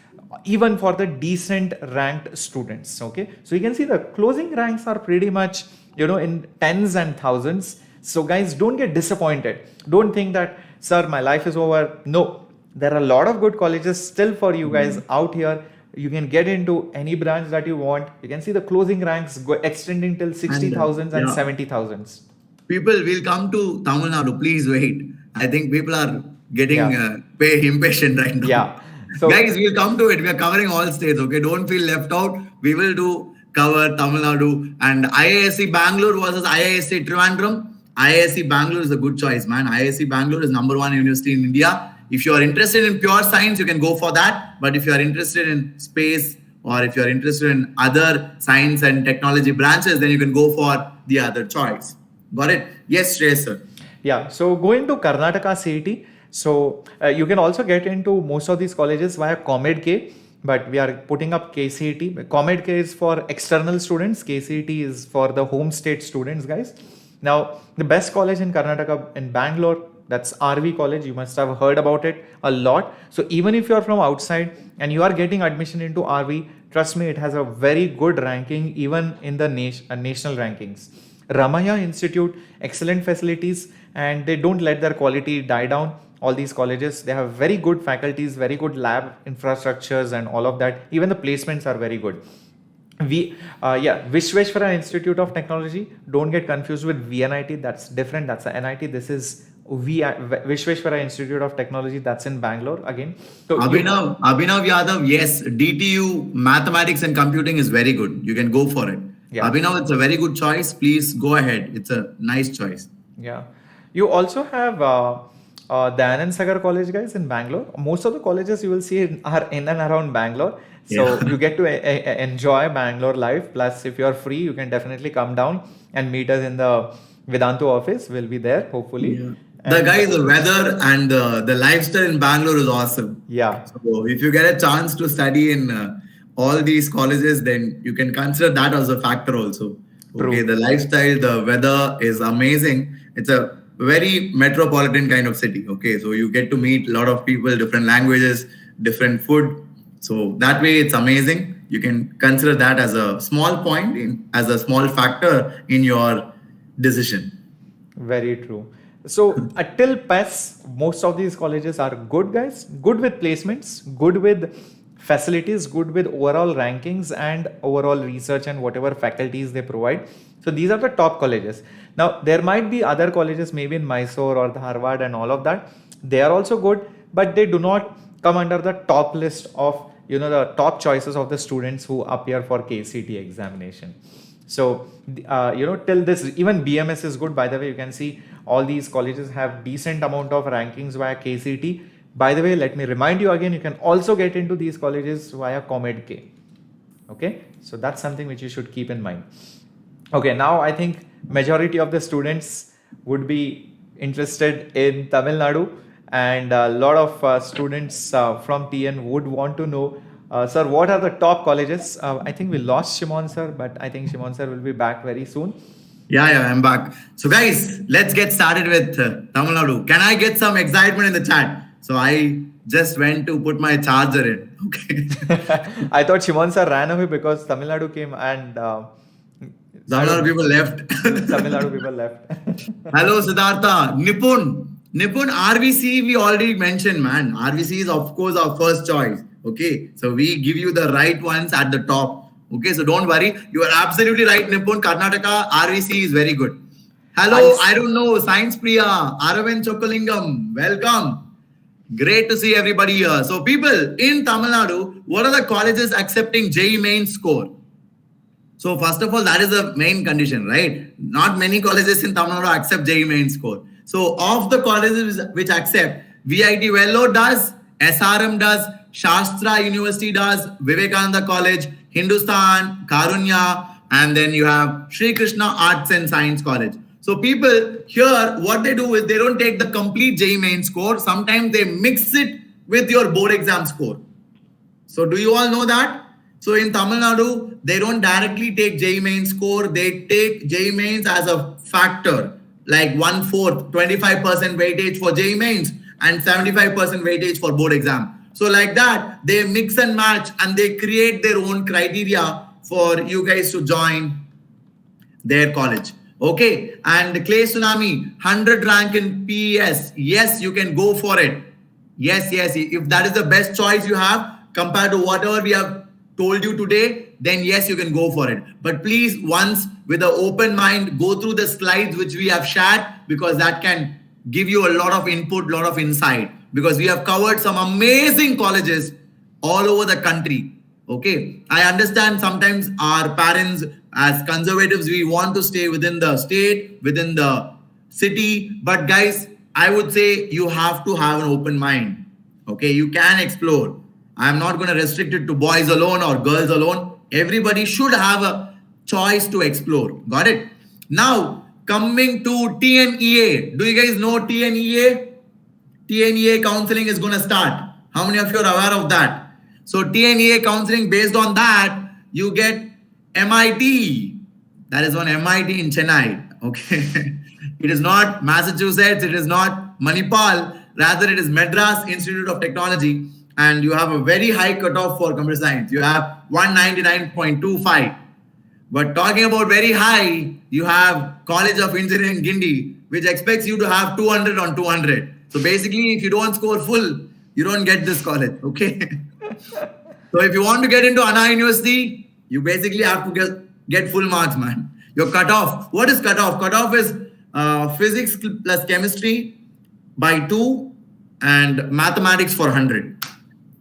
even for the decent ranked students. Okay, so you can see the closing ranks are pretty much, in tens and thousands. So guys, don't get disappointed. Don't think that, sir, my life is over. No, there are a lot of good colleges still for you guys out here. You can get into any branch that you want. You can see the closing ranks go extending till 60,000s and 70,000s. People will come to Tamil Nadu. Please wait. I think people are getting impatient right now. Yeah. So guys, we'll come to it. We are covering all states. Okay, don't feel left out. We will cover Tamil Nadu and IISc Bangalore versus IISc Trivandrum. IISc Bangalore is a good choice, man. IISc Bangalore is #1 university in India. If you are interested in pure science, you can go for that. But if you are interested in space or if you are interested in other science and technology branches, then you can go for the other choice. Got it? Yes, Shreyas sir. Yeah. So going to Karnataka CET. So you can also get into most of these colleges via ComEd-K, but we are putting up KCET. ComEd-K is for external students. KCET is for the home state students, guys. Now, the best college in Karnataka in Bangalore, that's RV College. You must have heard about it a lot. So even if you are from outside and you are getting admission into RV, trust me, it has a very good ranking even in the national rankings. Ramaya Institute, excellent facilities, and they don't let their quality die down. All these colleges, they have very good faculties, very good lab infrastructures, and all of that. Even the placements are very good. Vishweshwara Institute of Technology. Don't get confused with VNIT. That's different. That's a NIT. This is Vishweshwara Institute of Technology. That's in Bangalore again. So Abhinav Yadav, yes, DTU Mathematics and Computing is very good. You can go for it. Yeah. Abhinav, it's a very good choice. Please go ahead. It's a nice choice. Yeah. You also have the Anand Sagar College, guys, in Bangalore. Most of the colleges you will see are in and around Bangalore. So you get to enjoy Bangalore life. Plus, if you're free, you can definitely come down and meet us in the Vedantu office. We'll be there, hopefully. Yeah. The weather and the lifestyle in Bangalore is awesome. Yeah. So if you get a chance to study in all these colleges, then you can consider that as a factor also. True. Okay, the lifestyle, the weather is amazing. It's a very metropolitan kind of city. Okay, so you get to meet a lot of people, different languages, different food. So that way it's amazing. You can consider that as a small point, as a small factor in your decision. Very true. So till PES, most of these colleges are good, guys. Good with placements, good with facilities, good with overall rankings and overall research and whatever faculties they provide. So these are the top colleges. Now there might be other colleges, maybe in Mysore or the Harvard and all of that. They are also good, but they do not come under the top list of the top choices of the students who appear for KCT examination. So till this, even BMS is good. By the way, you can see all these colleges have decent amount of rankings via KCT. By the way, let me remind you again, you can also get into these colleges via ComEdK. Okay, so that's something which you should keep in mind. Okay, now I think majority of the students would be interested in Tamil Nadu, and a lot of students from TN would want to know, sir, what are the top colleges? I think we lost Shimon Sir, but I think Shimon Sir will be back very soon. Yeah, I'm back. So guys, let's get started with Tamil Nadu. Can I get some excitement in the chat? So I just went to put my charger in. Okay. I thought Shimon Sir ran away because Tamil Nadu came and Tamil Nadu people left. Tamil Nadu people left. Hello, Siddhartha. Nipun, RVC we already mentioned, man. RVC is of course our first choice. Okay, so we give you the right ones at the top. Okay, so don't worry. You are absolutely right, Nipun. Karnataka, RVC is very good. Hello, I don't know, Science Priya, Aravind Chokalingam, welcome. Great to see everybody here. So people, in Tamil Nadu, what are the colleges accepting JEE main score? So first of all, that is the main condition, right? Not many colleges in Tamil Nadu accept JEE main score. So of the colleges which accept, VIT Vellore does, SRM does, Shastra University does, Vivekananda College, Hindustan, Karunya, and then you have Sri Krishna Arts and Science College. So people here, what they do is they don't take the complete JEE main score. Sometimes they mix it with your board exam score. So do you all know that? So in Tamil Nadu, they don't directly take JEE main score. They take JEE mains as a factor, like 1/4, 25% weightage for JEE mains and 75% weightage for board exam. So like that, they mix and match and they create their own criteria for you guys to join their college. Okay, and Clay Tsunami, 100 rank in PES. Yes, you can go for it. Yes. If that is the best choice you have compared to whatever we have told you today, then yes, you can go for it. But please, once with an open mind, go through the slides which we have shared, because that can give you a lot of input, lot of insight, because we have covered some amazing colleges all over the country. Okay, I understand sometimes our parents, as conservatives, we want to stay within the state, within the city. But guys, I would say you have to have an open mind. Okay, you can explore. I'm not going to restrict it to boys alone or girls alone. Everybody should have a choice to explore. Got it? Now, coming to TNEA. Do you guys know TNEA? TNEA counseling is going to start. How many of you are aware of that? So TNEA counseling, based on that, you get MIT. That is on MIT in Chennai. Okay. It is not Massachusetts. It is not Manipal. Rather, it is Madras Institute of Technology. And you have a very high cutoff for computer science. You have 199.25. But talking about very high, you have College of Engineering Gindi, which expects you to have 200 on 200. So basically, if you don't score full, you don't get this college. Okay. So if you want to get into Anna University, you basically have to get full marks, man. Your cutoff. What is cutoff? Cutoff is physics plus chemistry by 2 and mathematics for 100.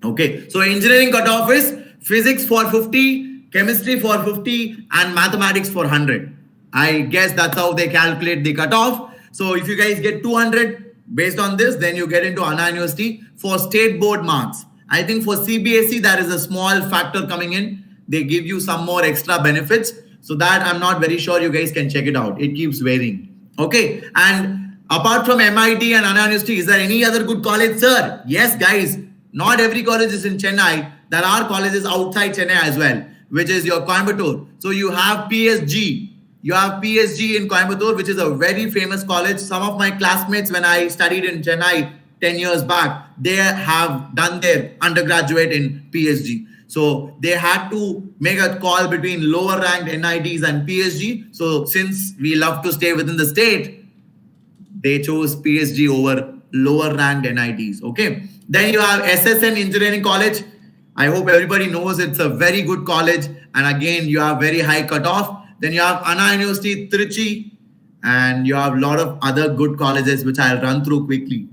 Okay. So engineering cutoff is physics for 50, chemistry for 50, and mathematics for 100. I guess that's how they calculate the cutoff. So if you guys get 200 based on this, then you get into Anna University for state board marks. I think for CBSE, there is a small factor coming in. They give you some more extra benefits. So that I'm not very sure. You guys can check it out. It keeps varying. Okay. And apart from MIT and Anna University, is there any other good college, sir? Yes, guys. Not every college is in Chennai. There are colleges outside Chennai as well, which is your Coimbatore. So you have PSG. You have PSG in Coimbatore, which is a very famous college. Some of my classmates, when I studied in Chennai 10 years back, they have done their undergraduate in PSG. So they had to make a call between lower ranked NITs and PSG. So since we love to stay within the state, they chose PSG over lower ranked NITs. Okay. Then you have SSN Engineering College. I hope everybody knows it's a very good college. And again, you have very high cutoff. Then you have Anna University, Trichy, and you have a lot of other good colleges, which I'll run through quickly.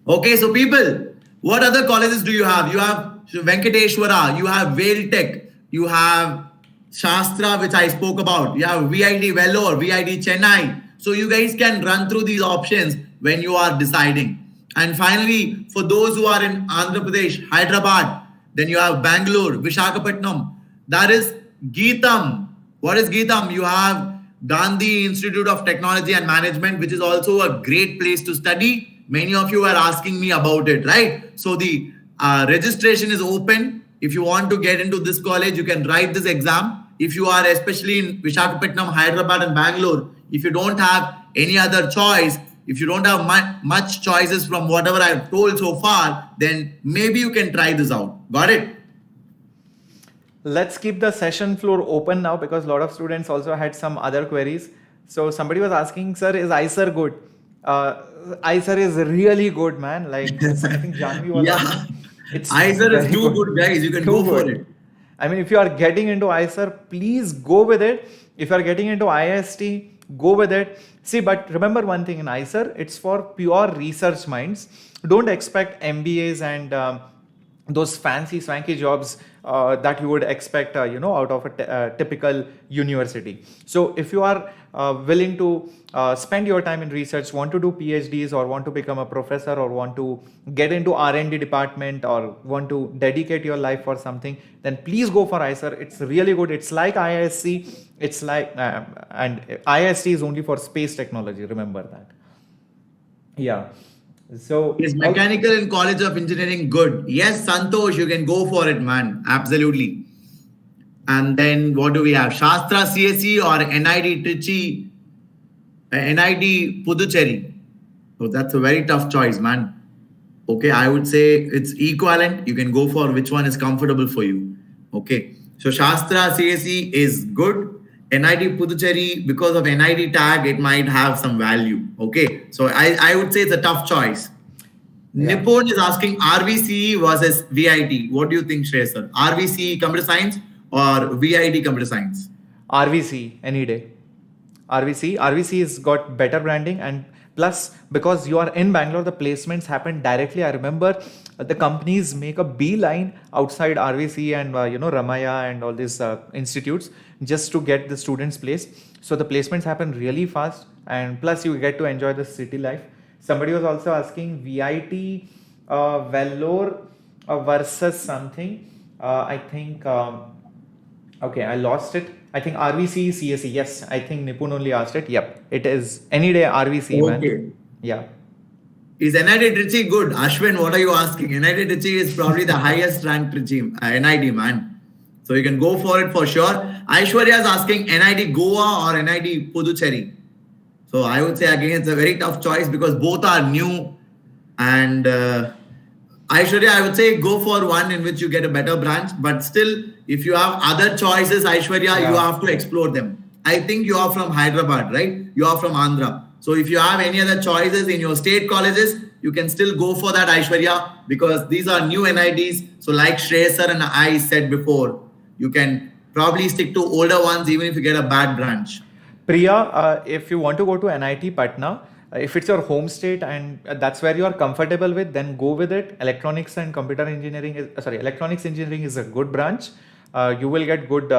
Okay, so people, what other colleges do you have? You have Venkateshwara, you have Vale Tech, you have Shastra, which I spoke about. You have VIT Vellore, VIT Chennai. So you guys can run through these options when you are deciding. And finally, for those who are in Andhra Pradesh, Hyderabad, then you have Bangalore, Vishakhapatnam. That is Geetam. What is Geetam? You have Gandhi Institute of Technology and Management, which is also a great place to study. Many of you are asking me about it, right? So the registration is open. If you want to get into this college, you can write this exam. If you are especially in Vishakhapatnam, Hyderabad and Bangalore, if you don't have any other choice, if you don't have much choices from whatever I've told so far, then maybe you can try this out. Got it? Let's keep the session floor open now because a lot of students also had some other queries. So somebody was asking, sir, is ISER good? ISER is really good, man. Like I think Janvi was asking. It's ISER is too good, guys. You can go for it. I mean, if you are getting into ISER, please go with it. If you are getting into IST, go with it. See, but remember one thing in ISER, it's for pure research minds. Don't expect MBAs and those fancy swanky jobs that you would expect, out of a typical university. So if you are willing to spend your time in research, want to do PhDs or want to become a professor or want to get into R&D department or want to dedicate your life for something, then please go for ISER. It's really good. It's like ISC. It's like, and IST is only for space technology. Remember that. Yeah. So is mechanical in College of Engineering good? Yes, Santosh, you can go for it, man. Absolutely. And then what do we have? Shastra CSE or NID Trichy, NID Puducherry? So that's a very tough choice, man. Okay, I would say it's equivalent. You can go for which one is comfortable for you. Okay, so Shastra CSE is good. NID Puducherry, because of NID tag, it might have some value. Okay, so I would say it's a tough choice. Yeah. Nippon is asking RVCE versus VIT. What do you think, Shreyas sir? RVCE Computer Science or VIT Computer Science? RVCE any day. RVCE has got better branding, and plus because you are in Bangalore, the placements happen directly. I remember the companies make a beeline outside RVCE and Ramaya and all these institutes just to get the students placed. So the placements happen really fast, and plus you get to enjoy the city life. Somebody was also asking VIT Vellore versus something. I think okay, I lost it. I think RVCE CSE. Yes, I think Nipun only asked it. Yep, it is any day RVCE. Okay. Man. Yeah. Is NID Trichy good? Ashwin, what are you asking? NID Trichy is probably the highest ranked Trichy, NID, man. So you can go for it for sure. Aishwarya is asking NID Goa or NID Puducherry. So I would say again, it's a very tough choice because both are new and Aishwarya, I would say go for one in which you get a better branch. But still, if you have other choices, Aishwarya, you Yeah. have to explore them. I think you are from Hyderabad, right? You are from Andhra. So if you have any other choices in your state colleges, you can still go for that, Aishwarya, because these are new NITs. So like Shreyas Sir and I said before, you can probably stick to older ones even if you get a bad branch. Priya, if you want to go to NIT Patna, if it's your home state and that's where you are comfortable with, then go with it. Electronics and computer engineering is electronics engineering is a good branch. You will get good.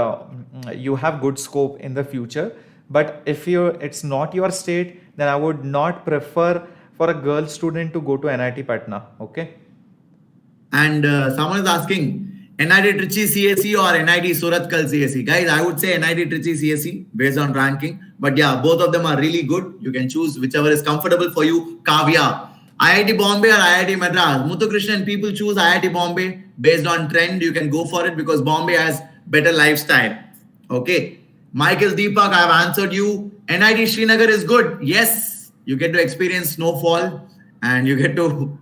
You have good scope in the future. But if it's not your state, then I would not prefer for a girl student to go to NIT Patna. Okay. And someone is asking, NIT Trichy CSE or NIT Surathkal CSE? Guys, I would say NIT Trichy CSE based on ranking. But yeah, both of them are really good. You can choose whichever is comfortable for you. Kavya, IIT Bombay or IIT Madras? Muthukrishnan, people choose IIT Bombay based on trend. You can go for it because Bombay has better lifestyle. Okay. Michael Deepak, I have answered you. NIT Srinagar is good. Yes, you get to experience snowfall and you get to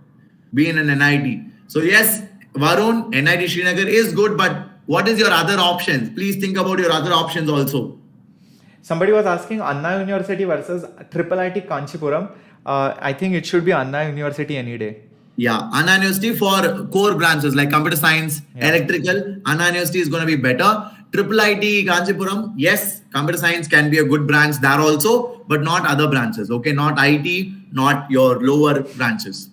be in an NIT. So yes, Varun, NIT Srinagar is good, but what is your other options? Please think about your other options also. Somebody was asking Anna University versus Triple IT Kanchipuram. I think it should be Anna University any day. Yeah, Anna University for core branches like computer science, electrical, Anna University is going to be better. Triple IT Kanchipuram, yes, computer science can be a good branch there also, but not other branches. Okay, not IT, not your lower branches.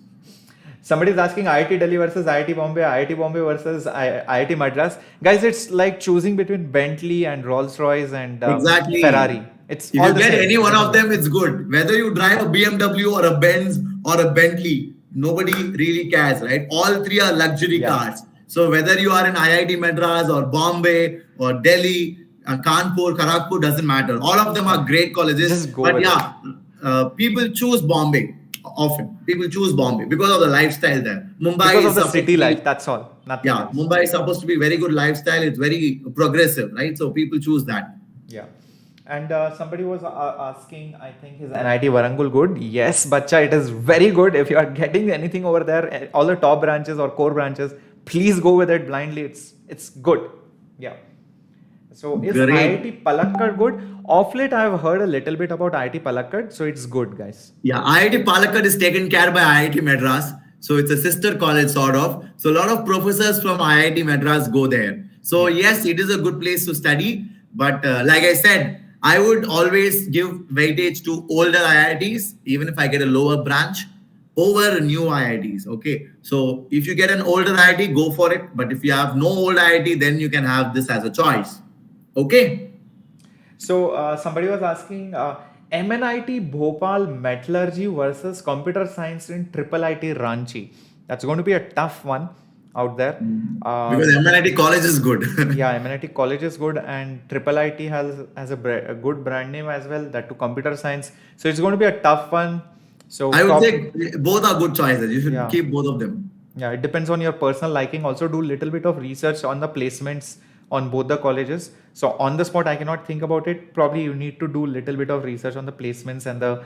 Somebody is asking IIT Delhi versus IIT Bombay versus IIT Madras. Guys, it's like choosing between Bentley and Rolls Royce and Exactly. Ferrari. It's If all you the get same. any one of them, it's good. Whether you drive a BMW or a Benz or a Bentley, nobody really cares, right? All three are luxury cars. So whether you are in IIT Madras or Bombay or Delhi, Kanpur, Kharagpur, doesn't matter. All of them are great colleges. Just go But with yeah, people choose Bombay often. People choose Bombay because of the lifestyle there. Mumbai because is of the supposed city to be- life. That's all. Nothing Yeah, else. Mumbai is supposed to be very good lifestyle. It's very progressive, right? So people choose that. Yeah. And somebody was asking, I think, is NIT Warangul good? Yes, bacha, it is very good. If you are getting anything over there, all the top branches or core branches, please go with it blindly. It's good. Yeah. So is Great. IIT Palakkad good? Of late, I have heard a little bit about IIT Palakkad, so it's good, guys. Yeah, IIT Palakkad is taken care by IIT Madras. So it's a sister college sort of. So a lot of professors from IIT Madras go there. So yes, it is a good place to study. But like I said, I would always give weightage to older IITs, even if I get a lower branch, over new IITs. Okay. So if you get an older IIT, go for it. But if you have no old IIT, then you can have this as a choice. Okay. So somebody was asking MNIT Bhopal Metallurgy versus Computer Science in Triple IT Ranchi. That's going to be a tough one out there. Because MNIT college is good. Yeah, MNIT college is good and Triple IT has a good brand name as well, that to computer science. So it's going to be a tough one. So I would say both are good choices. You should Yeah. keep both of them. Yeah, it depends on your personal liking. Also do little bit of research on the placements on both the colleges. So on the spot, I cannot think about it. Probably you need to do little bit of research on the placements and the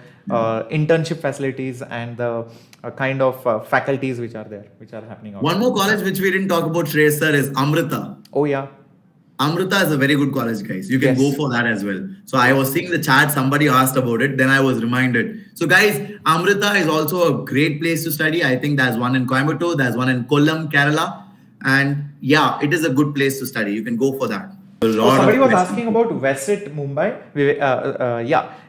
internship facilities and the kind of faculties which are there, which are happening. One more college which we didn't talk about, Shreyas Sir, is Amrita. Oh yeah. Amrita is a very good college, guys. You can Yes. go for that as well. So I was seeing the chat, somebody asked about it, then I was reminded. So guys, Amrita is also a great place to study. I think there's one in Coimbatore, there's one in Kollam, Kerala. And yeah, it is a good place to study. You can go for that. Somebody was asking about VESIT Mumbai.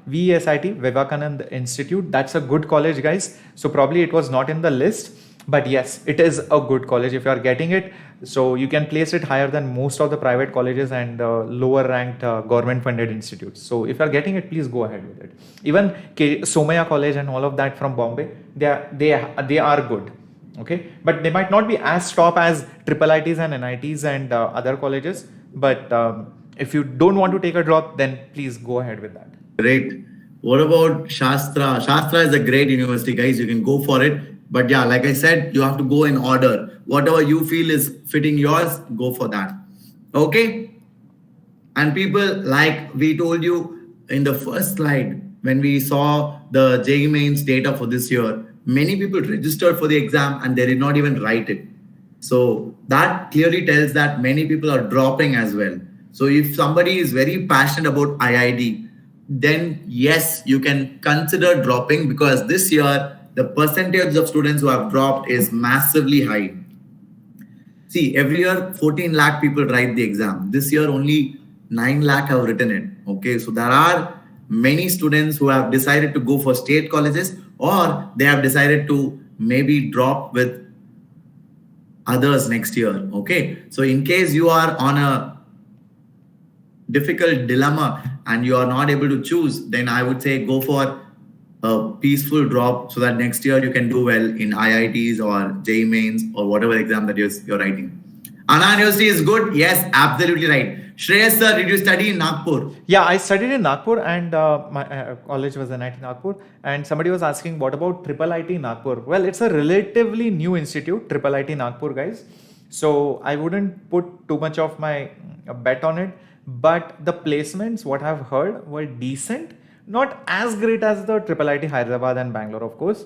VESIT, Vivekanand Institute. That's a good college, guys. So probably it was not in the list. But yes, it is a good college if you are getting it. So you can place it higher than most of the private colleges and lower ranked government funded institutes. So if you are getting it, please go ahead with it. Even Somaya College and all of that from Bombay, they are good. Okay, but they might not be as top as triple ITs and NITs and other colleges. But if you don't want to take a drop, then please go ahead with that. Great. What about Shastra? Shastra is a great university, guys. You can go for it. But yeah, like I said, you have to go in order. Whatever you feel is fitting yours, go for that. Okay? And people, like we told you in the first slide, when we saw the JEE mains data for this year, many people registered for the exam and they did not even write it. So that clearly tells that many people are dropping as well. So if somebody is very passionate about IIT, then yes, you can consider dropping, because this year the percentage of students who have dropped is massively high. See, every year 14 lakh people write the exam. This year only 9 lakh have written it. Okay, so there are many students who have decided to go for state colleges, or they have decided to maybe drop with others next year. Okay, so in case you are on a difficult dilemma and you are not able to choose, then I would say go for a peaceful drop, so that next year you can do well in IITs or JEE mains or whatever exam that you're writing. Anna University is good. Yes, absolutely right. Shreyas Sir, did you study in Nagpur? Yeah, I studied in Nagpur, and my college was NIT Nagpur. And somebody was asking, what about Triple IT Nagpur? Well, it's a relatively new institute, Triple IT Nagpur, guys. So I wouldn't put too much of my bet on it. But the placements, what I've heard, were decent. Not as great as the Triple IT Hyderabad and Bangalore, of course.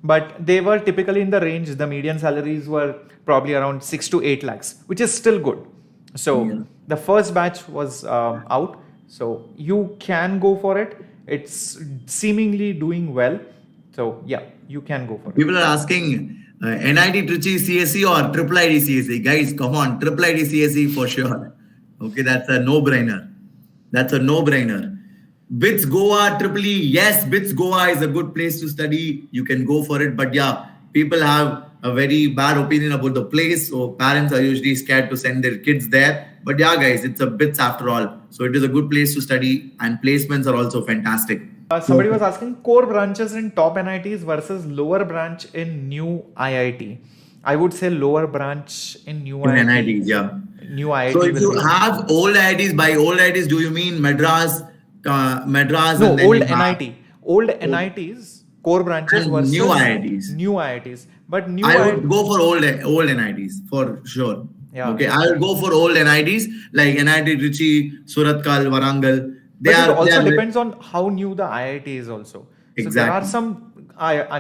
But they were typically in the range. The median salaries were probably around 6 to 8 lakhs, which is still good. So the first batch was out. So you can go for it. It's seemingly doing well. So yeah, you can go for it. People are asking NIT Trichy CSE or Triple IT CSE. Guys, come on, Triple IT CSE for sure. Okay, that's a no-brainer. That's a no-brainer. BITS Goa, Triple E. Yes, BITS Goa is a good place to study. You can go for it. But yeah, people have a very bad opinion about the place. So parents are usually scared to send their kids there. But yeah, guys, it's a BITS after all. So it is a good place to study, and placements are also fantastic. Somebody was asking core branches in top NITs versus lower branch in new IIT. I would say lower branch in new IIT. NITs, yeah. New IIT. So if you have old IITs, by old IITs, do you mean Madras? Madras? No, and then old NIT. Old NITs, core branches and versus new IITs. New IITs. But new I would go for old NITs for sure. Yeah. Okay, I will go for old NITs like NIT Trichy, Suratkal, Warangal. But it also depends on how new the IIT is also. Exactly. So there are some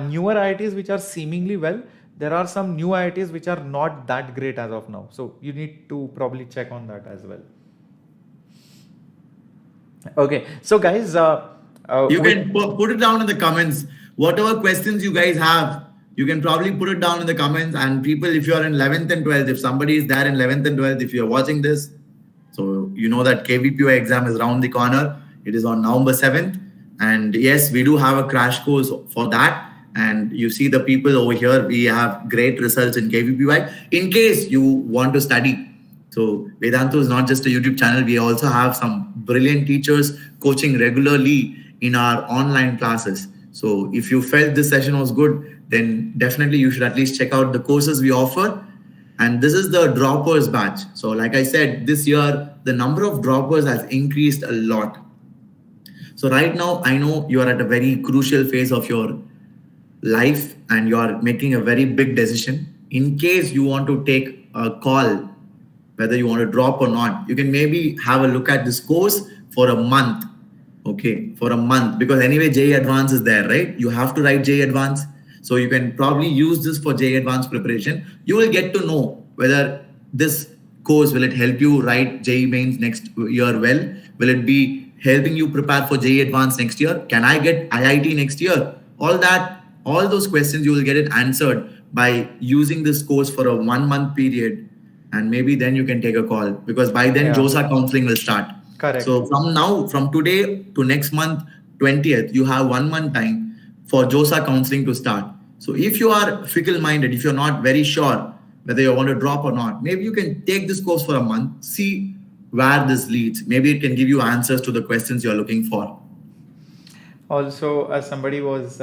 newer IITs which are seemingly well. There are some new IITs which are not that great as of now. So you need to probably check on that as well. Okay, so guys, you can put it down in the comments. Whatever questions you guys have, you can probably put it down in the comments. And people, if you are in 11th and 12th, if somebody is there in 11th and 12th, if you're watching this, so you know that KVPY exam is around the corner. It is on November 7th. And yes, we do have a crash course for that. And you see the people over here, we have great results in KVPY. In case you want to study, so Vedantu is not just a YouTube channel. We also have some brilliant teachers coaching regularly in our online classes. So if you felt this session was good, then definitely you should at least check out the courses we offer. And this is the droppers batch. So like I said, this year, the number of droppers has increased a lot. So right now, I know you are at a very crucial phase of your life and you are making a very big decision. In case you want to take a call, whether you want to drop or not, you can maybe have a look at this course for a month. Okay, for a month, because anyway, JEE Advance is there, right? You have to write JEE Advance. So you can probably use this for JEE Advance preparation. You will get to know whether this course, will it help you write JEE mains next year well? Will it be helping you prepare for JEE Advance next year? Can I get IIT next year? All those questions, you will get it answered by using this course for a 1 month period. And maybe then you can take a call, because by then JOSA counseling will start. Correct. So from today to next month, 20th, you have 1 month time for JOSA counseling to start. So if you are fickle-minded, if you're not very sure whether you want to drop or not, maybe you can take this course for a month, see where this leads. Maybe it can give you answers to the questions you're looking for. Also, as somebody was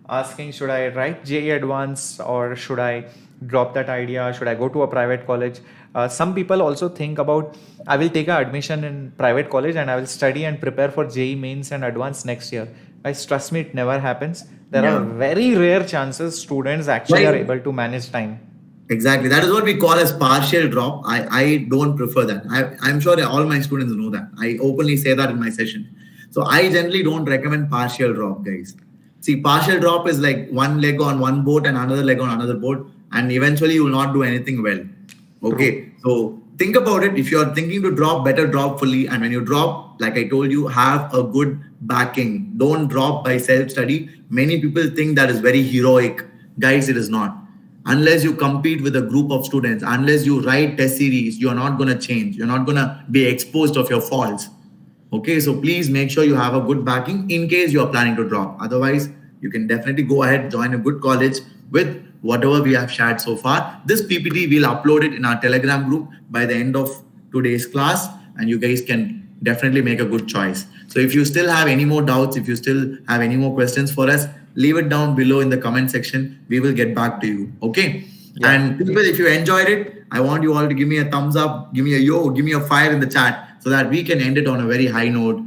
asking, should I write JEE Advance or should I drop that idea? Should I go to a private college? Some people also think about, I will take an admission in private college and I will study and prepare for JEE mains and advance next year. Guys, trust me, it never happens. There are very rare chances students actually are able to manage time. Exactly. That is what we call as partial drop. I don't prefer that. I'm sure all my students know that. I openly say that in my session. So I generally don't recommend partial drop, guys. See, partial drop is like one leg on one boat and another leg on another boat, and eventually you will not do anything well. Okay, so think about it. If you are thinking to drop, better drop fully. And when you drop, like I told you, have a good backing. Don't drop by self-study. Many people think that is very heroic. Guys, it is not. Unless you compete with a group of students, unless you write test series, you're not going to change. You're not going to be exposed of your faults. Okay, so please make sure you have a good backing in case you are planning to drop. Otherwise, you can definitely go ahead, join a good college with whatever we have shared so far. This PPT, we'll upload it in our Telegram group by the end of today's class, and you guys can definitely make a good choice. So if you still have any more doubts, if you still have any more questions for us, leave it down below in the comment section. We will get back to you. Okay. Yeah. And people, if you enjoyed it, I want you all to give me a thumbs up, give me a yo, give me a fire in the chat so that we can end it on a very high note.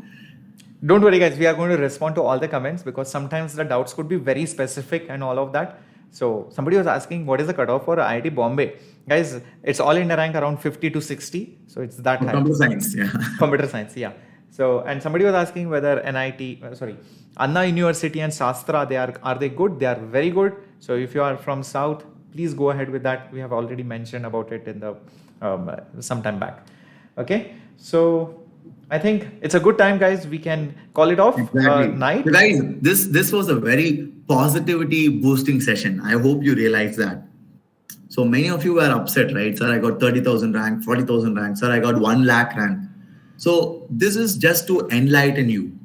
Don't worry, guys. We are going to respond to all the comments because sometimes the doubts could be very specific and all of that. So somebody was asking, what is the cutoff for IIT Bombay? Guys, it's all India rank around 50 to 60. So it's that high. Computer science, yeah. Computer science, yeah. So, and somebody was asking whether Anna University and Shastra, are they good? They are very good. So if you are from South, please go ahead with that. We have already mentioned about it in the some time back. Okay. So I think it's a good time, guys. We can call it off. Exactly. Night. So guys, this was a very positivity boosting session. I hope you realize that. So many of you were upset, right? Sir, I got 30,000 rank, 40,000 rank. Sir, I got 1 lakh rank. So this is just to enlighten you.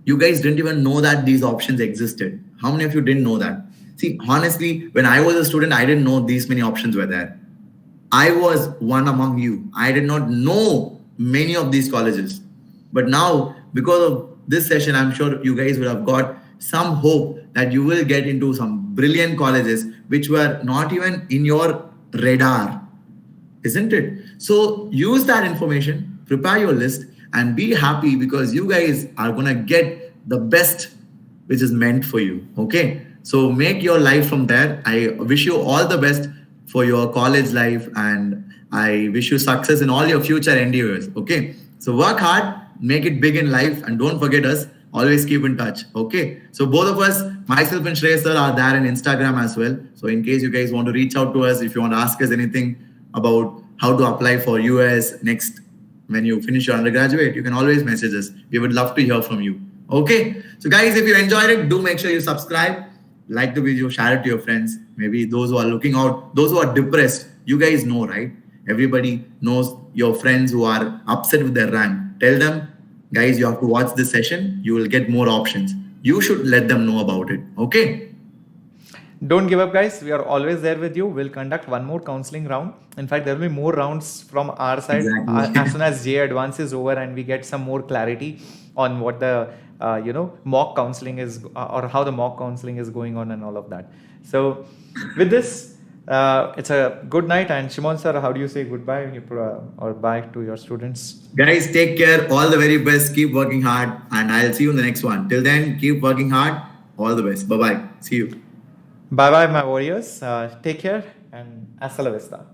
You guys didn't even know that these options existed. How many of you didn't know that? See, honestly, when I was a student, I didn't know these many options were there. I was one among you. I did not know many of these colleges. But now, because of this session, I'm sure you guys will have got some hope that you will get into some brilliant colleges which were not even in your radar, isn't it? So use that information, prepare your list, and be happy because you guys are going to get the best which is meant for you. Okay. So make your life from there. I wish you all the best for your college life and I wish you success in all your future endeavors. Okay. So work hard, make it big in life, and don't forget us. Always keep in touch. Okay. So both of us, myself and Shreyas Sir, are there on Instagram as well. So in case you guys want to reach out to us, if you want to ask us anything about how to apply for US next when you finish your undergraduate, you can always message us. We would love to hear from you. Okay. So guys, if you enjoyed it, do make sure you subscribe, like the video, share it to your friends. Maybe those who are looking out, those who are depressed, you guys know, right? Everybody knows your friends who are upset with their rank. Tell them, guys, you have to watch this session. You will get more options. You should let them know about it. Okay. Don't give up, guys. We are always there with you. We'll conduct one more counseling round. In fact, there will be more rounds from our side as soon as JEE Advance is over and we get some more clarity on what the mock counseling is or how the mock counseling is going on and all of that. So with this, it's a good night. And Shimon Sir, how do you say goodbye or bye to your students? Guys, take care. All the very best. Keep working hard. And I'll see you in the next one. Till then, keep working hard. All the best. Bye-bye. See you. Bye-bye, my warriors. Take care and hasta la vista.